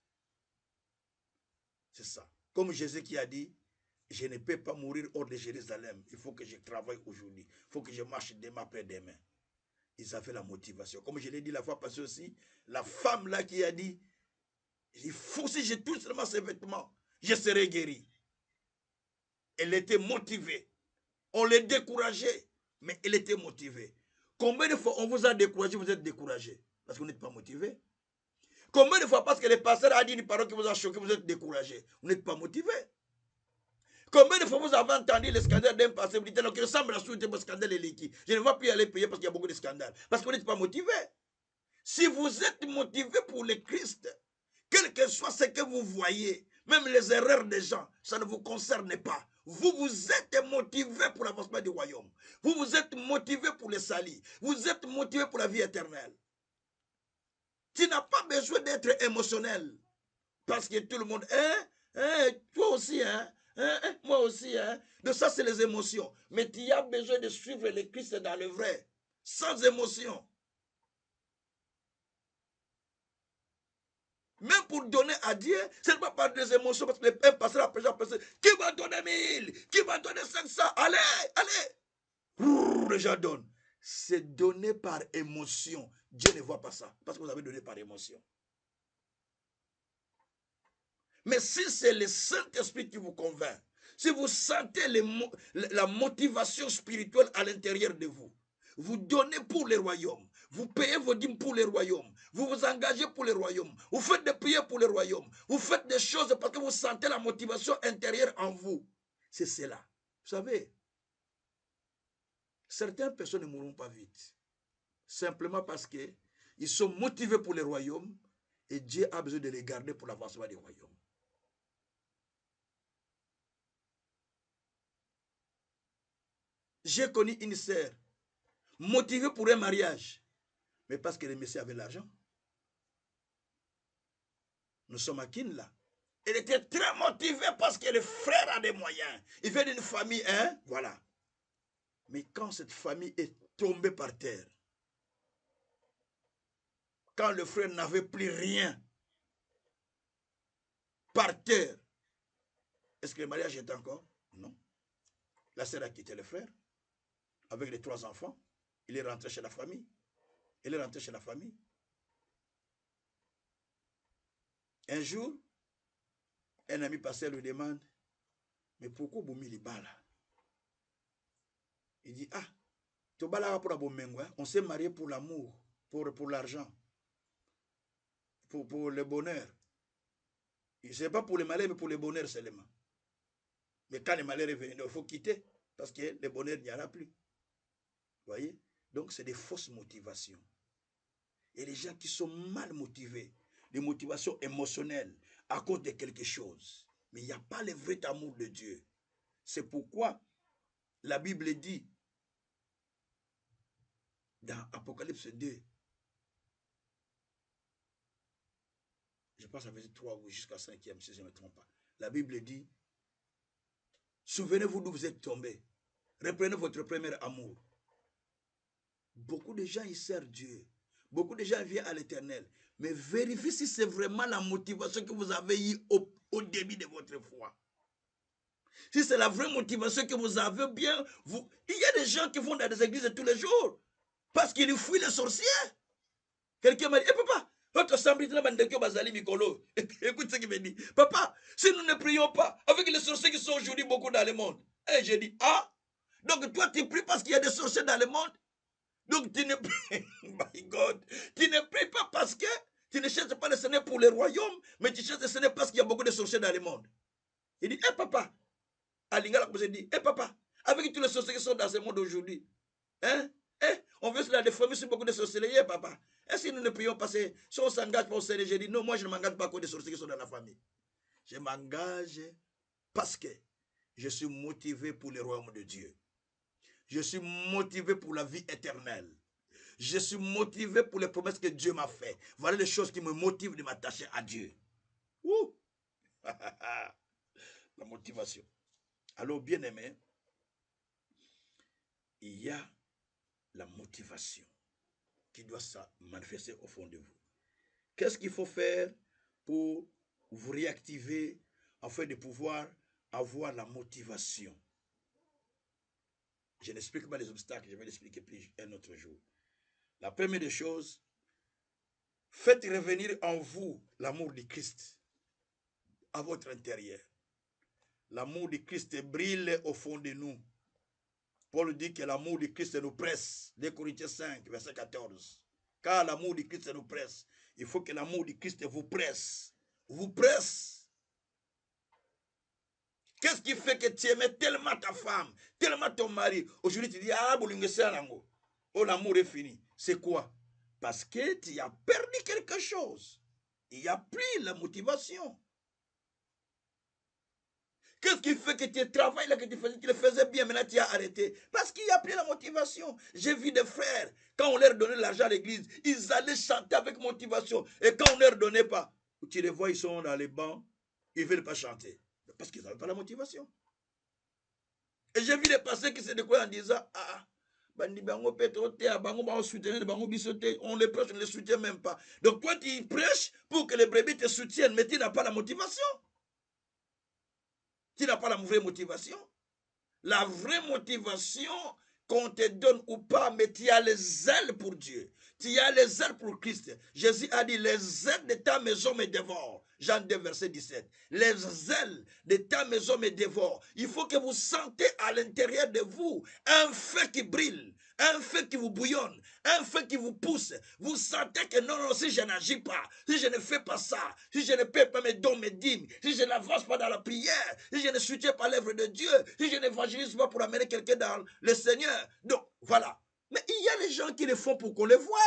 C'est ça. Comme Jésus qui a dit, je ne peux pas mourir hors de Jérusalem. Il faut que je travaille aujourd'hui. Il faut que je marche demain après demain. Ils avaient la motivation. Comme je l'ai dit la fois passée aussi, la femme là qui a dit, il faut si je touche seulement ces vêtements, je serai guéri. Elle était motivée. On l'a découragée, mais elle était motivée. Combien de fois on vous a découragé, vous êtes découragé? Parce que vous n'êtes pas motivé. Combien de fois parce que le pasteur a dit une parole qui vous a choqué, vous êtes découragé? Vous n'êtes pas motivé. Combien de fois vous avez entendu le scandale d'un pasteur, vous dites qu'il ressemble à ce scandale liquide. Je ne vais plus aller prier parce qu'il y a beaucoup de scandales. Parce que vous n'êtes pas motivé. Si vous êtes motivé pour le Christ, quel que soit ce que vous voyez, même les erreurs des gens, ça ne vous concerne pas. Vous, vous êtes motivé pour l'avancement du royaume. Vous, vous êtes motivé pour le salut. Vous êtes motivé pour la vie éternelle. Tu n'as pas besoin d'être émotionnel. Parce que tout le monde, toi aussi, moi aussi. Donc ça, c'est les émotions. Mais tu as besoin de suivre le Christ dans le vrai. Sans émotion. Même pour donner à Dieu, ce n'est pas par des émotions, parce que les pères passent la personne, qui va donner 1000, qui va donner 500, allez, allez. Les gens donnent. c'est donné par émotion. Dieu ne voit pas ça, parce que vous avez donné par émotion. Mais si c'est le Saint-Esprit qui vous convainc, si vous sentez la motivation spirituelle à l'intérieur de vous, vous donnez pour le royaume, vous payez vos dîmes pour le royaume, vous vous engagez pour le royaume, vous faites des prières pour le royaume, vous faites des choses parce que vous sentez la motivation intérieure en vous. C'est cela. Vous savez, certaines personnes ne mourront pas vite, simplement parce qu'ils sont motivés pour le royaume et Dieu a besoin de les garder pour l'avancement du royaume. J'ai connu une sœur motivée pour un mariage, mais parce que le monsieur avait l'argent. Nous sommes à Kinla. Elle était très motivée parce que le frère a des moyens. Il vient d'une famille, hein, voilà. Mais quand cette famille est tombée par terre, quand le frère n'avait plus rien par terre, est-ce que le mariage était encore? Non. La sœur a quitté le frère avec les 3 enfants. Il est rentré chez la famille. Elle est rentrée chez la famille. Un jour, un ami pasteur lui demande, mais pourquoi vous mettez les balles? Il dit, ah, on s'est marié pour l'amour, pour l'argent, pour le bonheur. Ce n'est pas pour le malheur, mais pour le bonheur seulement. Mais quand le malheur est venu, il faut quitter, parce que le bonheur n'y en a plus. Vous voyez? Donc, c'est des fausses motivations. Et les gens qui sont mal motivés, des motivations émotionnelles, à cause de quelque chose. Mais il n'y a pas le vrai amour de Dieu. C'est pourquoi la Bible dit, dans Apocalypse 2, je pense que ça faisait 3 ou jusqu'à 5e, si je ne me trompe pas. La Bible dit, souvenez-vous d'où vous êtes tombés. Reprenez votre premier amour. Beaucoup de gens, ils servent Dieu. Beaucoup de gens viennent à l'Éternel. Mais vérifiez si c'est vraiment la motivation que vous avez eue au début de votre foi. Si c'est la vraie motivation que vous avez bien, il y a des gens qui vont dans des églises tous les jours parce qu'ils fuient les sorciers. Quelqu'un m'a dit, papa, écoute ce qu'il me dit. Papa, si nous ne prions pas avec les sorciers qui sont aujourd'hui beaucoup dans le monde. Et j'ai dit, ah, donc toi tu pries parce qu'il y a des sorciers dans le monde. Donc tu ne pries, my God, tu ne pries pas parce que tu ne cherches pas le Seigneur pour le royaume, mais tu cherches le Seigneur parce qu'il y a beaucoup de sorciers dans le monde. Il dit, papa, à Lingala, comme je dis, papa, avec tous les sorciers qui sont dans ce monde aujourd'hui, hein, on veut se la déformer sur beaucoup de sorcelleries, papa. Est-ce que nous ne prions pas? Si on s'engage pour au Seigneur, j'ai dit, non, moi je ne m'engage pas à cause des sorciers qui sont dans la famille. Je m'engage parce que je suis motivé pour le royaume de Dieu. Je suis motivé pour la vie éternelle. Je suis motivé pour les promesses que Dieu m'a faites. Voilà les choses qui me motivent de m'attacher à Dieu. Ouh. La motivation. Alors, bien aimé, il y a la motivation qui doit se manifester au fond de vous. Qu'est-ce qu'il faut faire pour vous réactiver afin de pouvoir avoir la motivation? Je n'explique pas les obstacles, je vais l'expliquer plus un autre jour. La première des choses, faites revenir en vous l'amour du Christ à votre intérieur. L'amour du Christ brille au fond de nous. Paul dit que l'amour du Christ nous presse. 2 Corinthiens 5, verset 14. Car l'amour du Christ nous presse. Il faut que l'amour du Christ vous presse. Vous presse. Qu'est-ce qui fait que tu aimais tellement ta femme, tellement ton mari? Aujourd'hui, tu dis, ah, oh, l'amour est fini. C'est quoi? Parce que tu as perdu quelque chose. Il n'y a plus la motivation. Qu'est-ce qui fait que tu travailles là que tu le faisais bien, maintenant tu as arrêté? Parce qu'il n'y a plus la motivation. J'ai vu des frères, quand on leur donnait l'argent à l'église, ils allaient chanter avec motivation. Et quand on ne leur donnait pas, tu les vois, ils sont dans les bancs, ils ne veulent pas chanter. Parce qu'ils n'avaient pas la motivation. Et j'ai vu des pasteurs qui se découvraient en disant, ah, on les prêche, on ne les soutient même pas. Donc toi, tu prêches pour que les brebis te soutiennent, mais tu n'as pas la motivation. Tu n'as pas la vraie motivation. La vraie motivation qu'on te donne ou pas, mais tu as les ailes pour Dieu. Tu as les ailes pour Christ. Jésus a dit, les ailes de ta maison me dévorent. Jean 2, verset 17. Les ailes de ta maison me dévorent. Il faut que vous sentez à l'intérieur de vous un feu qui brille, un feu qui vous bouillonne, un feu qui vous pousse. Vous sentez que non, non, si je n'agis pas, si je ne fais pas ça, si je ne paie pas mes dons, mes dîmes, si je n'avance pas dans la prière, si je ne soutiens pas l'œuvre de Dieu, si je n'évangélise pas pour amener quelqu'un dans le Seigneur. Donc, voilà. Mais il y a les gens qui le font pour qu'on les voie.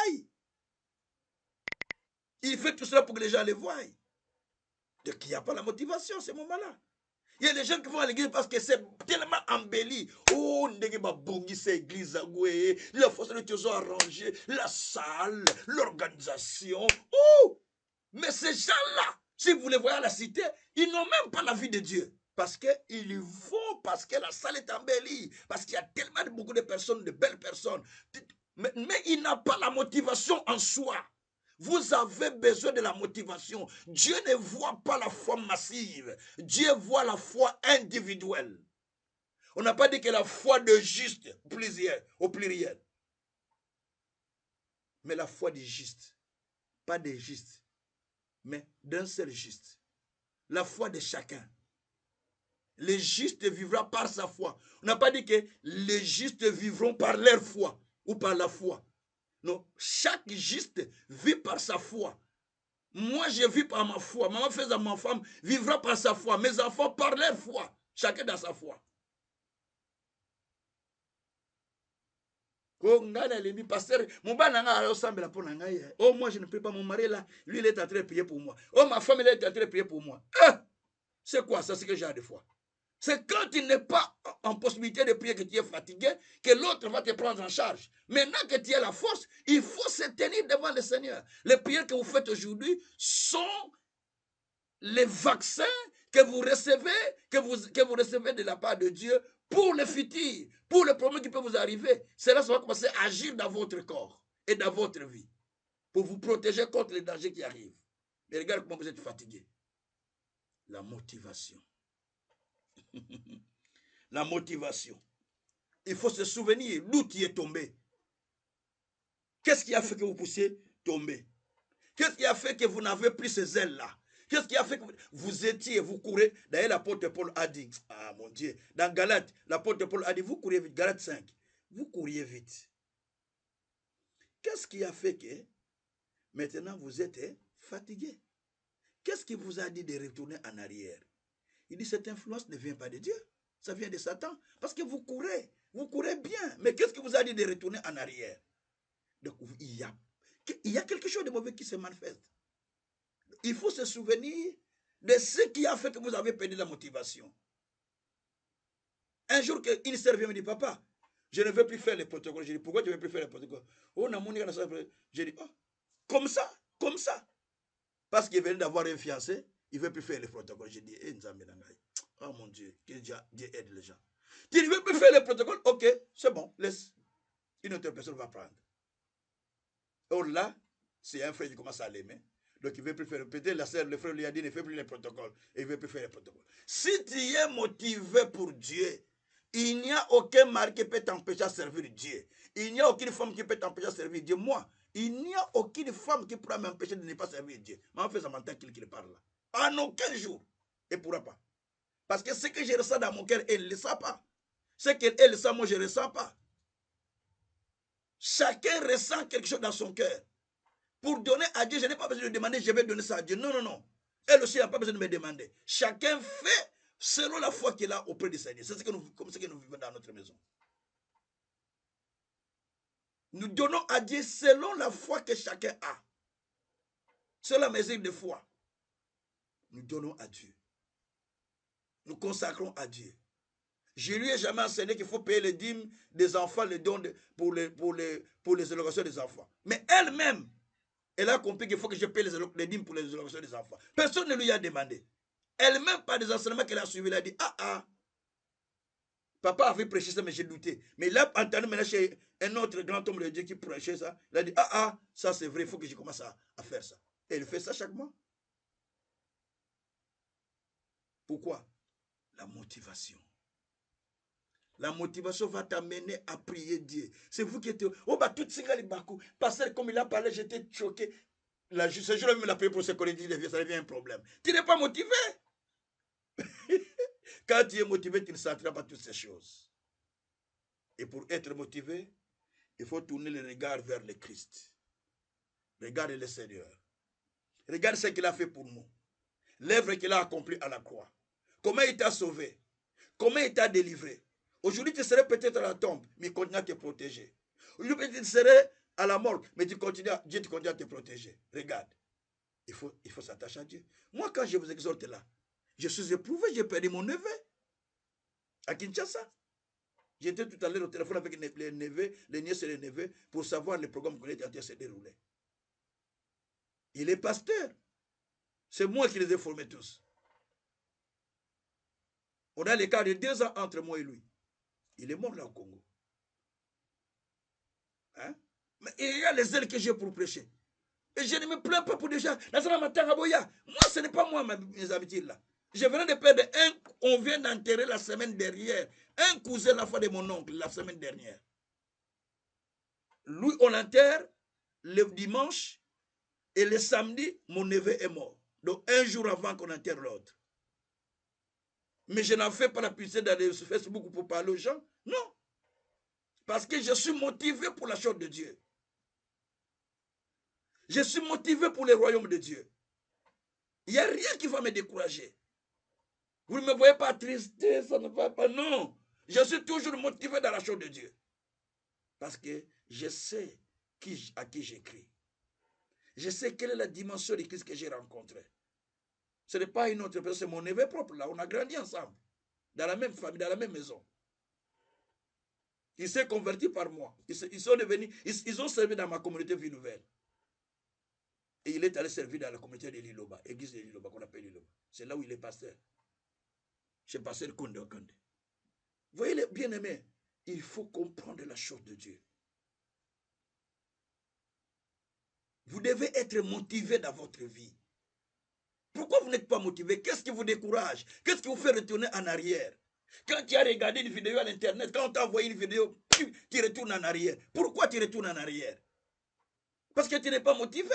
Il fait tout cela pour que les gens les voient. Donc, il n'y a pas la motivation à ce moment-là. Il y a des gens qui vont à l'église parce que c'est tellement embelli. Oh, c'est église, la façon dont ils ont arrangé, la salle, l'organisation. Oh, mais ces gens-là, si vous les voyez à la cité, ils n'ont même pas la vie de Dieu. Parce qu'ils vont, parce que la salle est embellie, parce qu'il y a tellement beaucoup de personnes, de belles personnes. Mais il n'a pas la motivation en soi. Vous avez besoin de la motivation. Dieu ne voit pas la foi massive. Dieu voit la foi individuelle. On n'a pas dit que la foi de juste, au pluriel. Mais la foi du juste. Pas des justes, mais d'un seul juste. La foi de chacun. Les justes vivront par sa foi. On n'a pas dit que les justes vivront par leur foi ou par la foi. Non, chaque juste vit par sa foi. Moi, je vis par ma foi. Maman faisant ma femme vivra par sa foi. Mes enfants par leur foi. Chacun dans sa foi. Oh, moi, je ne prie pas. Mon mari là, lui, il est en train de prier pour moi. Oh, ma femme, elle est en train de prier pour moi. Ah, c'est quoi ça? C'est que j'ai des fois. C'est quand tu n'es pas en possibilité de prier, que tu es fatigué, que l'autre va te prendre en charge. Maintenant que tu as la force, il faut se tenir devant le Seigneur. Les prières que vous faites aujourd'hui sont les vaccins que vous recevez, que vous recevez de la part de Dieu pour le futur, pour le problème qui peut vous arriver. Cela va commencer à agir dans votre corps et dans votre vie pour vous protéger contre les dangers qui arrivent. Mais regarde comment vous êtes fatigué. La motivation. La motivation. Il faut se souvenir d'où tu es tombé. Qu'est-ce qui a fait que vous puissiez tomber? Qu'est-ce qui a fait que vous n'avez plus ces ailes-là? Qu'est-ce qui a fait que vous étiez, vous courez? D'ailleurs, l'apôtre Paul a dit, ah mon Dieu, dans Galates, l'apôtre Paul a dit, vous courez vite, Galates 5, vous couriez vite. Qu'est-ce qui a fait que maintenant vous êtes fatigué? Qu'est-ce qui vous a dit de retourner en arrière? Il dit, cette influence ne vient pas de Dieu, ça vient de Satan, parce que vous courez bien, mais qu'est-ce qui vous a dit de retourner en arrière? Donc, il y a quelque chose de mauvais qui se manifeste. Il faut se souvenir de ce qui a fait que vous avez perdu la motivation. Un jour, une sœur vient me dire, papa, je ne veux plus faire les protocoles. Je dis, pourquoi tu ne veux plus faire les protocoles? Oh, j'ai dit, oh, comme ça. Parce qu'il venait d'avoir un fiancé, il ne veut plus faire les protocoles. J'ai dit, oh mon Dieu, que Dieu aide les gens. Tu ne veux plus faire les protocoles? Ok, c'est bon, laisse. Une autre personne va prendre. Oh là, c'est un frère qui commence à l'aimer. Donc, il ne veut plus faire. Peut-être la sœur, le frère lui a dit, ne fait plus les protocoles. Et il ne veut plus faire les protocoles. Si tu es motivé pour Dieu, il n'y a aucun mari qui peut t'empêcher à servir Dieu. Il n'y a aucune femme qui peut t'empêcher à servir Dieu. Moi, il n'y a aucune femme qui pourra m'empêcher de ne pas servir Dieu. Mais en fait, ça m'entend qu'il parle là. En aucun jour. Elle ne pourra pas. Parce que ce que je ressens dans mon cœur, elle ne le sent pas. Ce qu'elle sent, moi, je ne ressens pas. Chacun ressent quelque chose dans son cœur. Pour donner à Dieu, je n'ai pas besoin de demander, je vais donner ça à Dieu. Non, non, non. Elle aussi n'a pas besoin de me demander. Chacun fait selon la foi qu'il a auprès du Seigneur. C'est comme ce que nous vivons dans notre maison. Nous donnons à Dieu selon la foi que chacun a. C'est la mesure de foi. Nous donnons à Dieu. Nous consacrons à Dieu. Je lui ai jamais enseigné qu'il faut payer les dîmes des enfants, les dons pour les allocations des enfants. Mais elle-même, elle a compris qu'il faut que je paye les dîmes pour les allocations des enfants. Personne ne lui a demandé. Elle-même, par des enseignements qu'elle a suivis, elle a dit, papa avait prêché ça, mais j'ai douté. Mais il a entendu maintenant chez un autre grand homme de Dieu qui prêchait ça. Il a dit, ça c'est vrai, il faut que je commence à faire ça. Et elle fait ça chaque mois. Pourquoi? La motivation. La motivation va t'amener à prier Dieu. C'est vous qui êtes... Oh, bah, tout singali bakou. Pasteur, comme il a parlé, j'étais choqué. Ce jour-là, même la prière pour ce collègue, ça devient un problème. Tu n'es pas motivé. Quand tu es motivé, tu ne sentiras pas toutes ces choses. Et pour être motivé, il faut tourner le regard vers le Christ. Regarde le Seigneur. Regarde ce qu'il a fait pour nous. L'œuvre qu'il a accomplie à la croix. Comment il t'a sauvé. Comment il t'a délivré. Aujourd'hui, tu serais peut-être à la tombe, mais il continue à te protéger. Aujourd'hui, tu serais à la mort, mais Dieu continue à te protéger. Regarde. Il faut s'attacher à Dieu. Moi, quand je vous exhorte là, je suis éprouvé, j'ai perdu mon neveu à Kinshasa. J'étais tout à l'heure au téléphone avec les neveux, les nièces et les neveux pour savoir le programme qu'on était en train de se dérouler. Il est pasteur. C'est moi qui les ai formés tous. On a l'écart de 2 ans entre moi et lui. Il est mort là au Congo. Hein? Mais il y a les ailes que j'ai pour prêcher. Et je ne me plains pas pour des gens. Moi, ce n'est pas moi, mes amitiés là. Je venais de perdre on vient d'enterrer la semaine dernière. Un cousin, la fois de mon oncle, la semaine dernière. Lui, on l'enterre le dimanche et le samedi, mon neveu est mort. Donc, un jour avant qu'on enterre l'autre. Mais je n'en fais pas la publicité d'aller sur Facebook pour parler aux gens. Non. Parce que je suis motivé pour la chose de Dieu. Je suis motivé pour le royaume de Dieu. Il n'y a rien qui va me décourager. Vous ne me voyez pas triste, ça ne va pas. Non. Je suis toujours motivé dans la chose de Dieu. Parce que je sais à qui j'écris. Je sais quelle est la dimension de Christ que j'ai rencontré. Ce n'est pas une autre personne, c'est mon neveu propre là. On a grandi ensemble. Dans la même famille, dans la même maison. Il s'est converti par moi. Ils sont devenus, ils ont servi dans ma communauté Vie Nouvelle. Et il est allé servir dans la communauté de Liloba, église de Liloba, qu'on appelle Liloba. C'est là où il est pasteur. Chez pasteur Konde Okande. Vous voyez, les bien-aimés, il faut comprendre la chose de Dieu. Vous devez être motivé dans votre vie. Pourquoi vous n'êtes pas motivé? Qu'est-ce qui vous décourage? Qu'est-ce qui vous fait retourner en arrière? Quand tu as regardé une vidéo à l'internet, quand on t'a envoyé une vidéo, tu retournes en arrière. Pourquoi tu retournes en arrière? Parce que tu n'es pas motivé.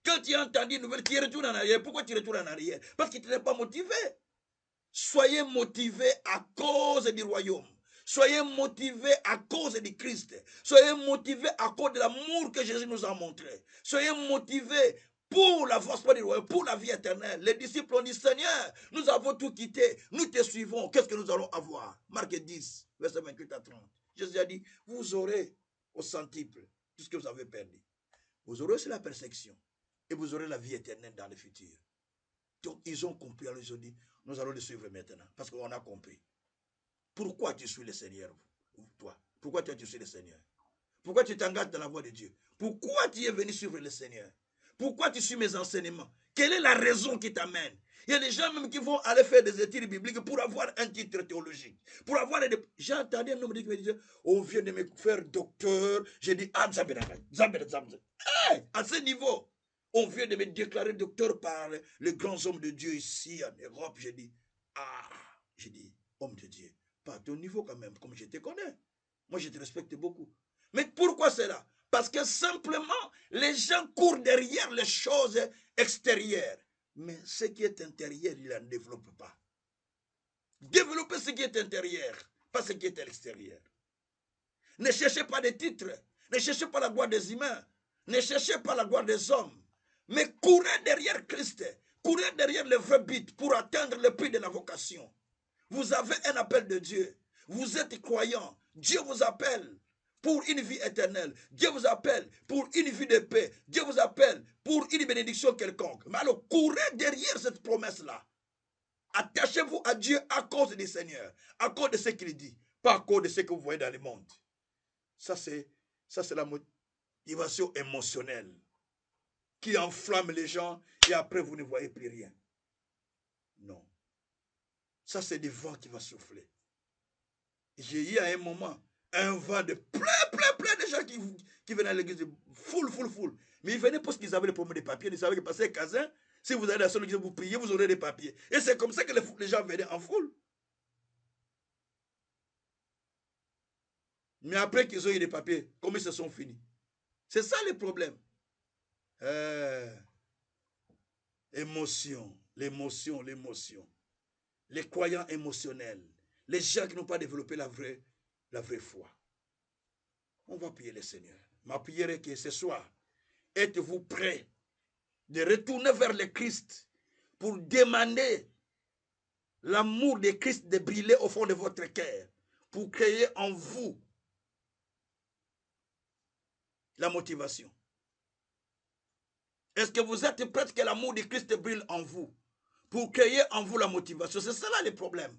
Quand tu as entendu une nouvelle, tu retournes en arrière. Pourquoi tu retournes en arrière? Parce que tu n'es pas motivé. Soyez motivé à cause du royaume. Soyez motivé à cause du Christ. Soyez motivé à cause de l'amour que Jésus nous a montré. Soyez motivé pour l'avancement du royaume, pour la vie éternelle. Les disciples ont dit, Seigneur, nous avons tout quitté, nous te suivons, qu'est-ce que nous allons avoir? Marc 10, verset 28 à 30. Jésus a dit, vous aurez au centuple tout ce que vous avez perdu. Vous aurez aussi la persécution et vous aurez la vie éternelle dans le futur. Donc ils ont compris, alors ils ont dit, nous allons le suivre maintenant, parce qu'on a compris. Pourquoi tu suis le Seigneur, toi? Pourquoi tu suis le Seigneur? Pourquoi tu t'engages dans la voie de Dieu? Pourquoi tu es venu suivre le Seigneur? Pourquoi tu suis mes enseignements? Quelle est la raison qui t'amène? Il y a des gens même qui vont aller faire des études bibliques pour avoir un titre théologique. Pour avoir j'ai entendu un homme qui me disait, on vient de me faire docteur. J'ai dit, ah, hey, à ce niveau, on vient de me déclarer docteur par les grands hommes de Dieu ici en Europe. J'ai dit, homme de Dieu, pas à ton niveau quand même, comme je te connais. Moi, je te respecte beaucoup. Mais pourquoi cela? Parce que simplement, les gens courent derrière les choses extérieures. Mais ce qui est intérieur, ils ne développent pas. Développez ce qui est intérieur, pas ce qui est à l'extérieur. Ne cherchez pas des titres, ne cherchez pas la gloire des humains, ne cherchez pas la gloire des hommes, mais courez derrière Christ, courez derrière le vrai but pour atteindre le prix de la vocation. Vous avez un appel de Dieu, vous êtes croyant, Dieu vous appelle pour une vie éternelle. Dieu vous appelle pour une vie de paix. Dieu vous appelle pour une bénédiction quelconque. Mais alors, courez derrière cette promesse-là. Attachez-vous à Dieu à cause du Seigneur, à cause de ce qu'il dit, pas à cause de ce que vous voyez dans le monde. Ça, c'est la motivation émotionnelle qui enflamme les gens et après, vous ne voyez plus rien. Non. Ça, c'est du vent qui va souffler. J'ai eu à un moment un vent de plein de gens qui venaient à l'église, full. Mais ils venaient parce qu'ils avaient les problèmes de papiers. Ils savaient que passer Kazin, si vous allez à la seule église, vous priez, vous aurez des papiers. Et c'est comme ça que les gens venaient en foule. Mais après qu'ils ont eu les papiers, comment ils se sont finis? C'est ça le problème. Émotion, l'émotion, l'émotion. Les croyants émotionnels. Les gens qui n'ont pas développé la vraie foi. On va prier le Seigneur. Ma prière est que ce soir, êtes-vous prêts de retourner vers le Christ pour demander l'amour de Christ de briller au fond de votre cœur, pour créer en vous la motivation? Est-ce que vous êtes prêts que l'amour de Christ brille en vous, pour créer en vous la motivation? C'est cela le problème.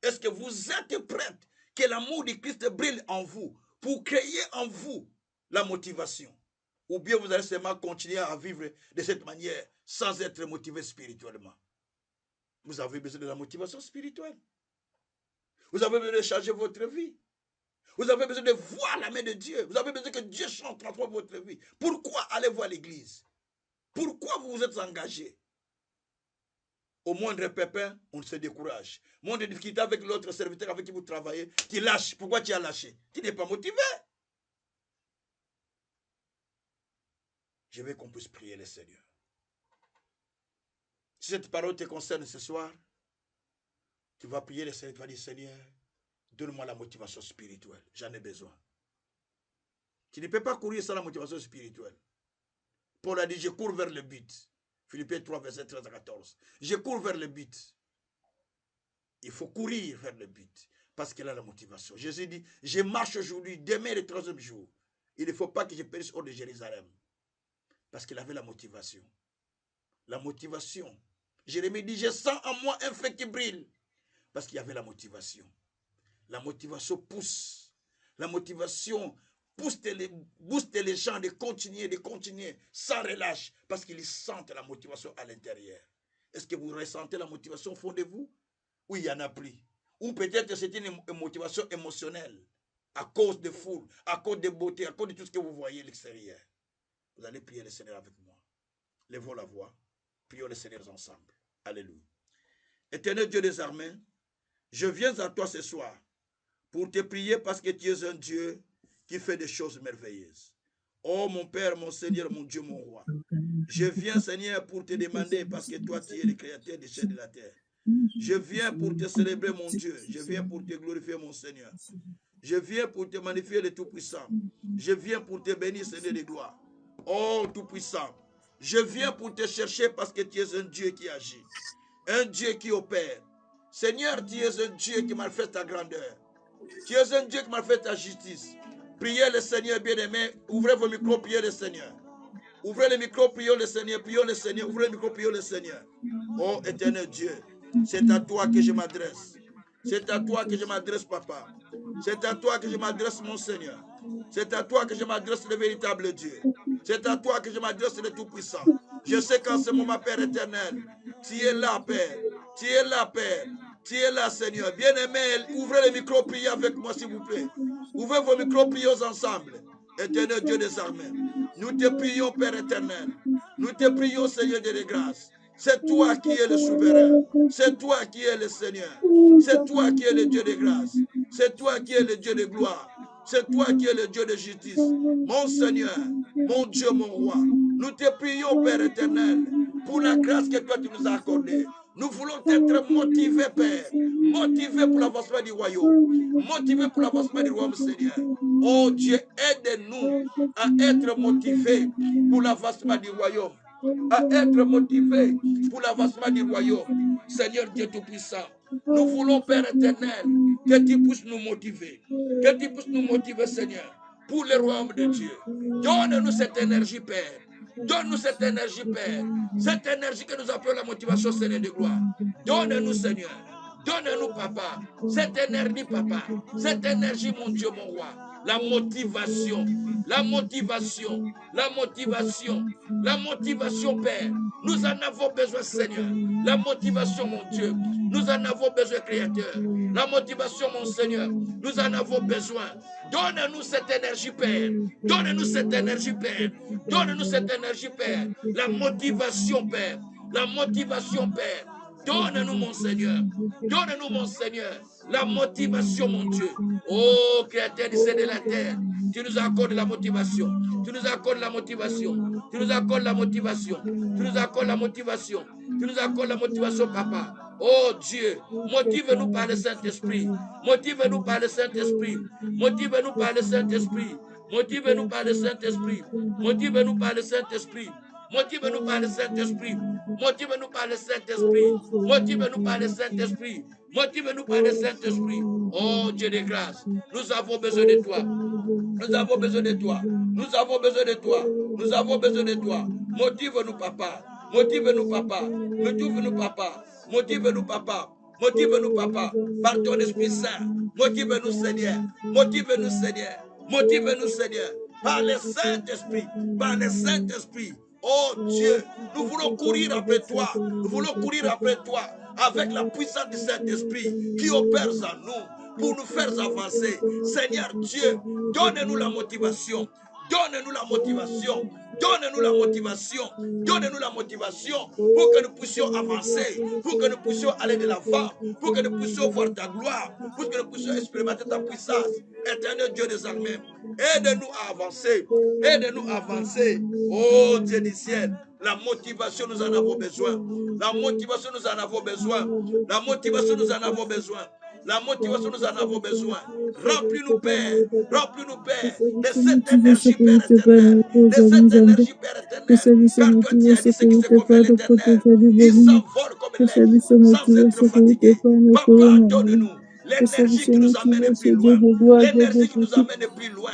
Est-ce que vous êtes prêts que l'amour de Christ brille en vous, pour créer en vous la motivation? Ou bien vous allez seulement continuer à vivre de cette manière sans être motivé spirituellement? Vous avez besoin de la motivation spirituelle. Vous avez besoin de changer votre vie. Vous avez besoin de voir la main de Dieu. Vous avez besoin que Dieu change, transforme votre vie. Pourquoi allez-vous à l'église? Pourquoi vous vous êtes engagé? Au moindre pépin, on se décourage. Moindre difficulté avec l'autre serviteur avec qui vous travaillez, tu lâches. Pourquoi tu as lâché? Tu n'es pas motivé. Je veux qu'on puisse prier le Seigneur. Si cette parole te concerne ce soir, tu vas prier le Seigneur, tu vas dire: Seigneur, donne-moi la motivation spirituelle. J'en ai besoin. Tu ne peux pas courir sans la motivation spirituelle. Paul a dit: je cours vers le but. Philippiens 3, verset 13 à 14. Je cours vers le but. Il faut courir vers le but parce qu'il a la motivation. Jésus dit: je marche aujourd'hui, demain le troisième jour. Il ne faut pas que je périsse hors de Jérusalem. Parce qu'il avait la motivation. La motivation. Jérémie dit: je sens en moi un feu qui brille. Parce qu'il y avait la motivation. La motivation pousse. La motivation booste les gens de continuer sans relâche. Parce qu'ils sentent la motivation à l'intérieur. Est-ce que vous ressentez la motivation au fond de vous? Ou il n'y en a plus? Ou peut-être c'est une motivation émotionnelle. À cause de foule, à cause de beauté, à cause de tout ce que vous voyez à l'extérieur. Vous allez prier le Seigneur avec moi. Levons la voix. Prions le Seigneur ensemble. Alléluia. Éternel Dieu des armées, je viens à toi ce soir pour te prier parce que tu es un Dieu qui fait des choses merveilleuses. Oh mon Père, mon Seigneur, mon Dieu, mon Roi. Je viens, Seigneur, pour te demander parce que toi, tu es le Créateur des cieux et de la terre. Je viens pour te célébrer, mon Dieu. Je viens pour te glorifier, mon Seigneur. Je viens pour te magnifier, le Tout-Puissant. Je viens pour te bénir, Seigneur de gloire. Oh Tout-Puissant, je viens pour te chercher parce que tu es un Dieu qui agit, un Dieu qui opère. Seigneur, tu es un Dieu qui manifeste ta grandeur. Tu es un Dieu qui manifeste ta justice. Priez le Seigneur, bien-aimé. Ouvrez vos micros, priez le Seigneur. Ouvrez les micros, prions le Seigneur, prions le Seigneur. Ouvrez les micros, prions le Seigneur. Oh éternel Dieu, c'est à toi que je m'adresse. C'est à toi que je m'adresse, Papa. C'est à toi que je m'adresse, mon Seigneur. C'est à toi que je m'adresse, le véritable Dieu. C'est à toi que je m'adresse, le Tout-Puissant. Je sais qu'en ce moment, Père éternel, tu es là, Père. Tu es là, Père. Tu es là, Seigneur. Bien-aimé, ouvrez les micros, priez avec moi, s'il vous plaît. Ouvrez vos micros, prions ensemble. Éternel Dieu des armées, nous te prions, Père éternel. Nous te prions, Seigneur de grâce. C'est toi qui es le souverain. C'est toi qui es le Seigneur. C'est toi qui es le Dieu de grâce. C'est toi qui es le Dieu de gloire. C'est toi qui es le Dieu de justice. Mon Seigneur, mon Dieu, mon roi. Nous te prions, Père éternel, pour la grâce que toi tu nous as accordée. Nous voulons être motivés, Père. Motivés pour l'avancement du royaume. Motivés pour l'avancement du royaume, Seigneur. Oh Dieu, aide-nous à être motivés pour l'avancement du royaume. À être motivés pour l'avancement du royaume. Seigneur Dieu Tout-Puissant, nous voulons, Père éternel, que tu puisses nous motiver. Que tu puisses nous motiver, Seigneur, pour le royaume de Dieu. Donne-nous cette énergie, Père. Donne-nous cette énergie, Père. Cette énergie que nous appelons la motivation, Seigneur de gloire. Donne-nous, Seigneur. Donne-nous, Papa. Cette énergie, Papa. Cette énergie, mon Dieu, mon roi. La motivation. La motivation. La motivation. La motivation, Père. Nous en avons besoin, Seigneur. La motivation, mon Dieu. Nous en avons besoin, Créateur. La motivation, mon Seigneur. Nous en avons besoin. Donne-nous cette énergie, Père. Donne-nous cette énergie, Père. Donne-nous cette énergie, Père. La motivation, Père. La motivation, Père. Donne-nous, mon Seigneur. Donne-nous, mon Seigneur, la motivation, mon Dieu. Oh, Créateur du ciel et de la terre, tu nous accordes la motivation. Tu nous accordes la motivation. Tu nous accordes la motivation. Tu nous accordes la motivation. Tu nous accordes la motivation, Papa. Oh Dieu, motive-nous par le Saint-Esprit. Motive-nous par le Saint-Esprit. Motive-nous par le Saint-Esprit. Motive-nous par le Saint-Esprit. Motive-nous par le Saint-Esprit. Motive-nous par le Saint-Esprit. Motive-nous par le Saint-Esprit. Motive-nous par le Saint-Esprit. Motive-nous par le Saint-Esprit. Oh Dieu de grâce, nous avons besoin de toi. Nous avons besoin de toi. Nous avons besoin de toi. Nous avons besoin de toi. Motive-nous, Papa. Motive-nous, Papa. Motive-nous, Papa. Motive-nous, Papa. Motive-nous, Papa. Par ton Esprit Saint. Motive-nous, Seigneur. Motive-nous, Seigneur. Motive-nous, Seigneur. Par le Saint-Esprit. Par le Saint-Esprit. Oh Dieu, nous voulons courir après toi. Nous voulons courir après toi avec la puissance du Saint-Esprit qui opère en nous pour nous faire avancer. Seigneur Dieu, donne-nous la motivation. Donne-nous la motivation. Donne-nous la motivation. Donne-nous la motivation pour que nous puissions avancer, pour que nous puissions aller de l'avant, pour que nous puissions voir ta gloire, pour que nous puissions expérimenter ta puissance. Éternel Dieu des armées, aide-nous à avancer. Aide-nous à avancer. Oh Dieu du ciel, la motivation, nous en avons besoin. La motivation, nous en avons besoin. La motivation, nous en avons besoin. La motivation, nous en avons besoin. Remplis-nous, Père. Remplis-nous, Père, de cette énergie, Père éternel. De cette énergie, Père éternel. Car toi, tu as dit ce qui se confie à l'éternel. Il s'envole comme l'aigle, sans être fatigué. Papa, donne-nous l'énergie qui nous amène plus loin. L'énergie qui nous amène plus loin.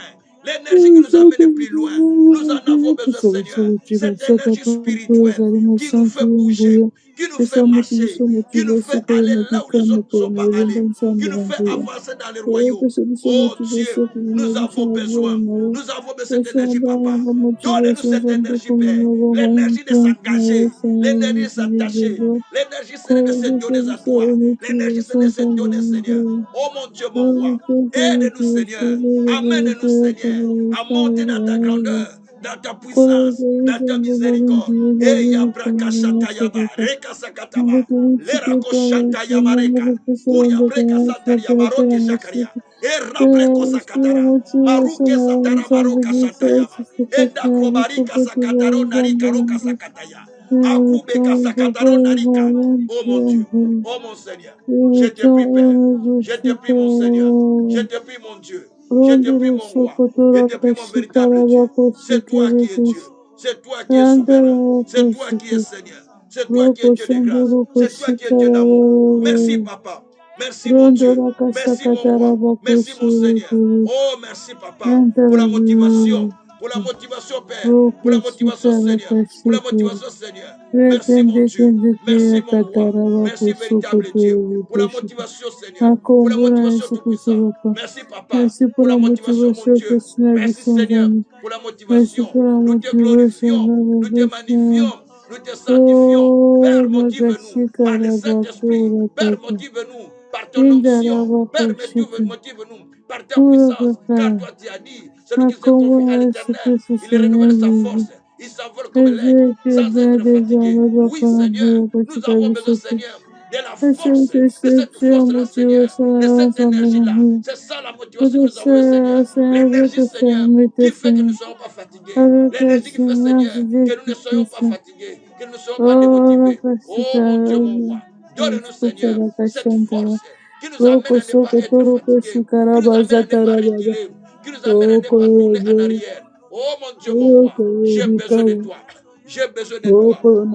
L'énergie qui nous amène plus loin. Nous en avons besoin, Seigneur. Cette énergie spirituelle qui nous fait bouger, qui nous fait marcher, qui nous fait aller là où les autres ne sont pas allés, qui nous fait avancer dans les royaumes. Oh Dieu, nous avons besoin. Nous avons besoin de cette énergie, Papa. Donne-nous cette énergie, Père. L'énergie de s'engager, l'énergie de s'attacher, l'énergie c'est de se donner à toi. L'énergie c'est de se donner, Seigneur. Oh mon Dieu, mon roi. Aide-nous, Seigneur. Amène-nous, Seigneur, à monter dans ta grandeur, dans ta puissance, dans ta miséricorde. Et yabraka shatayaba, reka sakataba, lerako shatayama reka, kuya breka satariaba roke shakaria, et rabreko sakatara, maruke satara maroka shatayaba, enda krobarika sakataro narika roka sakataya, akubeka sakataro narika. Oh mon Dieu, oh mon Seigneur, je te prie, Père, je te prie, mon Seigneur, je te prie, mon Dieu. Je te prie, mon roi. Je te prie, mon véritable Dieu. C'est toi qui es Dieu. C'est toi qui es souverain. C'est toi qui es Seigneur. C'est toi qui es Dieu de grâce. C'est toi qui es Dieu d'amour. Merci, Papa. Merci, mon Dieu. Merci, mon roi. Merci, mon Seigneur. Oh, merci, Papa, pour la motivation. Pour la motivation, Père. Pour la motivation, Seigneur. Pour la motivation, Seigneur. Merci, mon Dieu. Merci, mon roi. Merci, véritable Dieu. Pour la motivation, Seigneur. Pour la motivation tout-puissant. Merci, Papa. Pour la motivation, mon Dieu. Merci, Seigneur. Pour la motivation. Nous te glorifions. Nous te magnifions. Nous te sanctifions. Père, motive-nous par le Saint-Esprit. Père, motive-nous par ton onction. Père, motive-nous par ta puissance. Car toi, tu as dit, celui qui se confie à l'éternel, il renouvelle sa force. Il s'envole comme l'aigle, sans être fatigué. Oui, Seigneur, nous avons besoin, Seigneur, de la force, de cette force-là, Seigneur, de cette énergie-là. C'est ça la motivation que nous avons, Seigneur. L'énergie, Seigneur, qui fait que nous ne soyons pas fatigués. L'énergie qui fait, Seigneur, que nous ne soyons pas fatigués, que nous ne soyons pas démotivés. Oh, mon Dieu, mon roi. Donne-nous, Seigneur, cette force qui nous amène à ne pas être fatigués, qui nous amène à ne pas reculer, qui nous amène à ne pas tourner en arrière. Oh, mon Dieu, mon roi, j'ai besoin de toi. J'ai besoin de toi.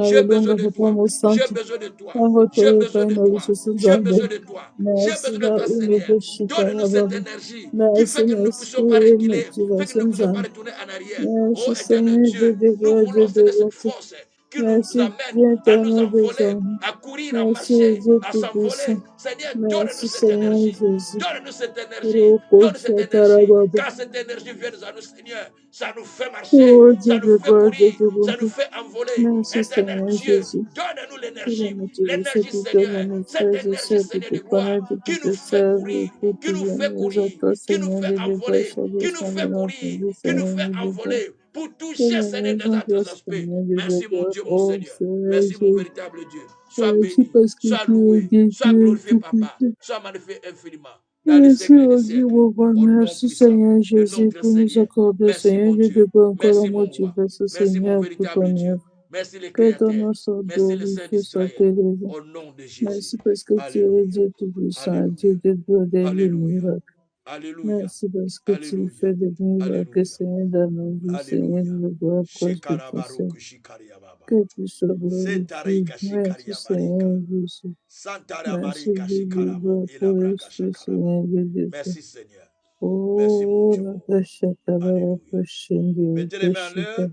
J'ai besoin de toi. J'ai besoin de toi. J'ai besoin de toi. J'ai besoin de toi. J'ai besoin de toi, Seigneur. Donne-nous cette énergie qui fait que nous ne puissions pas reculer, fait que nous ne puissions pas retourner en arrière. Oh, éternel Dieu, nous voulons cette force qui nous amène à nous envoler, à courir, à marcher, à s'envoler. Seigneur, donne-nous cette énergie. Donne-nous cette énergie. Donne-nous cette énergie. Car cette énergie vient à nous, Seigneur. Ça nous fait marcher, ça nous fait courir, ça nous fait envoler. Éternel Dieu, donne-nous l'énergie. L'énergie, Seigneur. Cette énergie, Seigneur de gloire, qui nous fait courir, qui nous fait courir, qui nous fait envoler, qui nous fait courir, qui nous fait envoler. Pour toucher, Seigneur, dans d'autres aspects. Merci, mon Dieu, mon Seigneur. Merci, mon véritable Dieu. Sois Merci béni, parce que sois tu es loué, Dieu, sois tu es glorifié, Papa, tout-puissant. sois magnifié infiniment dans les Merci, siècles et des oh Dieu, siècles. mon roi. Au nom Merci, puissant Seigneur de Jésus, notre pour nous Seigneur. accorder, Merci, Seigneur mon Dieu, de Dieu. pas encore la Merci, mon roi. motivation, Merci, mon Seigneur, pour véritable ton Dieu. œuvre. Merci, les Que ton créateurs. nom soit Merci, les saints glorifié, soit d'Israël. élevé. Au nom de Jésus. Merci parce que tu es Alléluia. Dieu tout-puissant, Alléluia. Dieu de gloire et de Alléluia. miracles. Alléluia. Merci parce que tu Alléluia. fais des miracles, Alléluia. Seigneur, dans nos vies, Seigneur, Alléluia. de gloire, cause de ton Seigneur. Shekarabaruku shikariababa. Que tu sois glorifié. Setarika Merci, shikariabarika. Seigneur Jésus. Santara Merci, marika Jésus, shikaraba. gloire pour Ilabraka l'Esprit, shakaraba. Seigneur Jésus. Merci Seigneur. Merci mon Oh, Dieu la bon. cachette, la Alléluia. prochaine, Mettez les mains en l'air.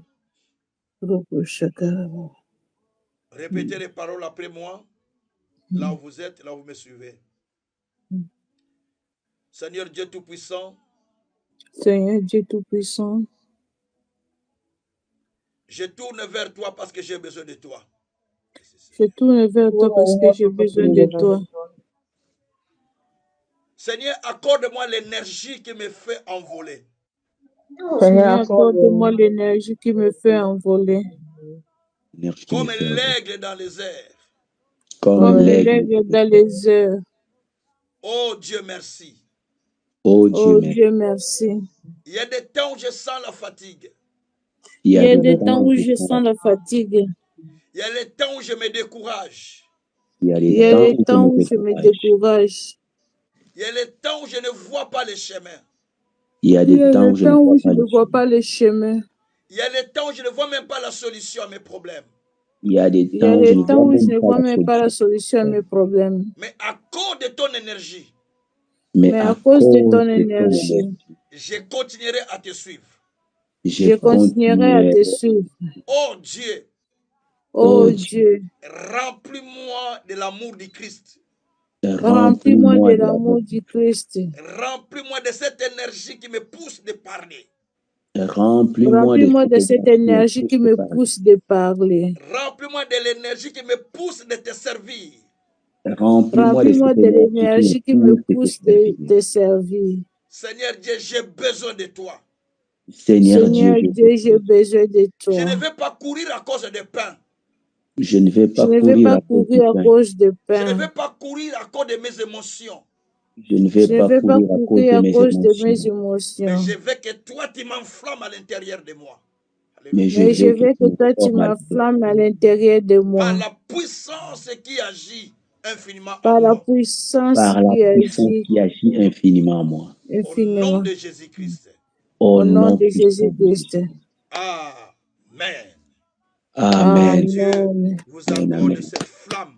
Répétez les paroles après moi. Là où vous êtes, là où vous me suivez. Seigneur Dieu Tout-Puissant, Seigneur Dieu Tout-Puissant, je tourne vers toi parce que j'ai besoin de toi. je tourne vers toi parce que j'ai besoin de toi. Seigneur, accorde-moi l'énergie qui me fait envoler. Seigneur, accorde-moi l'énergie qui me fait envoler. Comme l'aigle dans les airs. Comme l'aigle dans les airs. Oh Dieu, merci. Oh Dieu, merci. Il y a des temps où je sens la fatigue. Il y a des temps où je sens la fatigue. Il y a les temps où je me décourage. Il y a des temps où je me décourage. Il y a les temps où je ne vois pas les chemins. Il y a des temps où je ne vois pas les chemins. Il y a les temps où je ne vois même pas la solution à mes problèmes. Il y a des temps où je ne vois même pas la solution à mes problèmes. Mais à cause de ton énergie, Mais à cause de ton énergie, je continuerai à te suivre. je continuerai à te suivre. Oh Dieu, oh Dieu, remplis-moi de l'amour du Christ. Remplis-moi de l'amour du Christ. Remplis-moi de cette énergie qui me pousse de parler. Remplis-moi de cette énergie qui me pousse de parler. Remplis-moi de l'énergie qui me pousse de te servir. Remplis-moi de l'énergie qui me pousse de te servir. Seigneur Dieu, j'ai besoin de toi. Seigneur Dieu, j'ai besoin de toi. Je ne vais pas courir à cause de pain. Je ne vais pas courir à cause de pain. Je ne vais pas courir à cause de mes émotions. Je ne vais pas courir à cause de mes émotions. Mais je veux que toi, tu m'enflammes à l'intérieur de moi. Mais je veux que toi, tu m'enflammes à l'intérieur de moi. Par la puissance qui agit infiniment en moi. Par la puissance qui agit infiniment en moi. Au nom de Jésus-Christ. Au nom de Jésus-Christ. Amen. Amen. Dieu vous accorde cette flamme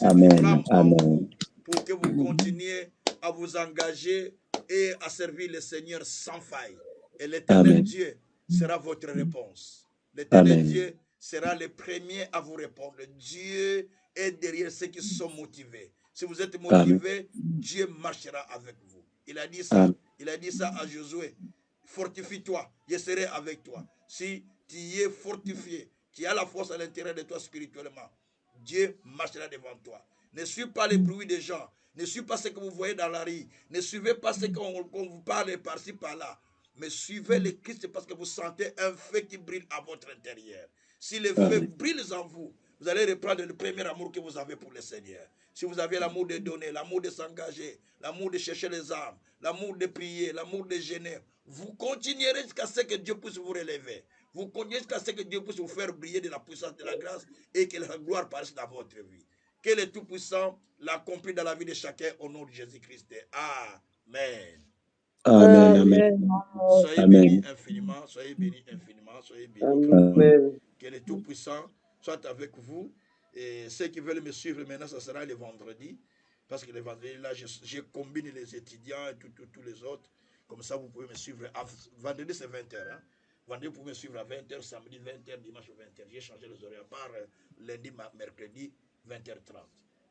en vous pour que vous continuiez à vous engager et à servir le Seigneur sans faille. Et l'Éternel Dieu sera votre réponse. L'Éternel Dieu sera le premier à vous répondre. Dieu est derrière ceux qui sont motivés. Si vous êtes motivés, Dieu marchera avec vous. Il a dit ça. Il a dit ça à Josué. Fortifie-toi, je serai avec toi. Si tu es fortifié, tu as la force à l'intérieur de toi spirituellement, Dieu marchera devant toi. Ne suivez pas les bruits des gens. Ne suivez pas ce que vous voyez dans la rue. Ne suivez pas ce qu'on vous parle par-ci, par-là. Mais suivez le Christ parce que vous sentez un feu qui brille à votre intérieur. Si le feu brille en vous, vous allez reprendre le premier amour que vous avez pour le Seigneur. Si vous avez l'amour de donner, l'amour de s'engager, l'amour de chercher les âmes, l'amour de prier, l'amour de gêner, vous continuerez jusqu'à ce que Dieu puisse vous relever. Vous continuez jusqu'à ce que Dieu puisse vous faire briller de la puissance de la grâce et que la gloire paraisse dans votre vie. Que le Tout-Puissant l'accomplit dans la vie de chacun au nom de Jésus-Christ. Amen. Amen. Soyez bénis infiniment, soyez bénis infiniment, soyez bénis grandement. Que le Tout-Puissant soit avec vous. Et ceux qui veulent me suivre maintenant, ce sera le vendredi. Parce que le vendredi, là, je combine les étudiants et tous les autres. Comme ça, vous pouvez me suivre. Vendredi, c'est 20h. Hein? Vendredi, vous pouvez me suivre à 20h, samedi 20h, dimanche 20h. J'ai changé les horaires par lundi, mercredi, 20h30.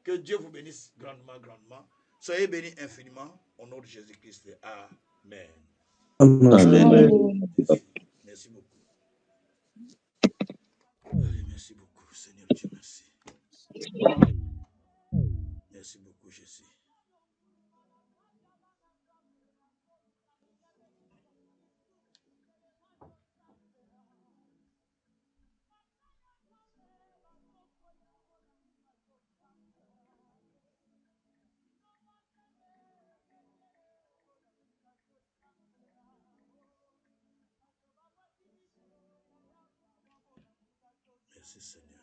Que Dieu vous bénisse grandement, grandement. Soyez bénis infiniment au nom de Jésus-Christ. Amen. Amen. Merci beaucoup. Merci beaucoup, Seigneur Dieu, merci. Merci beaucoup, Jésus. Merci Seigneur.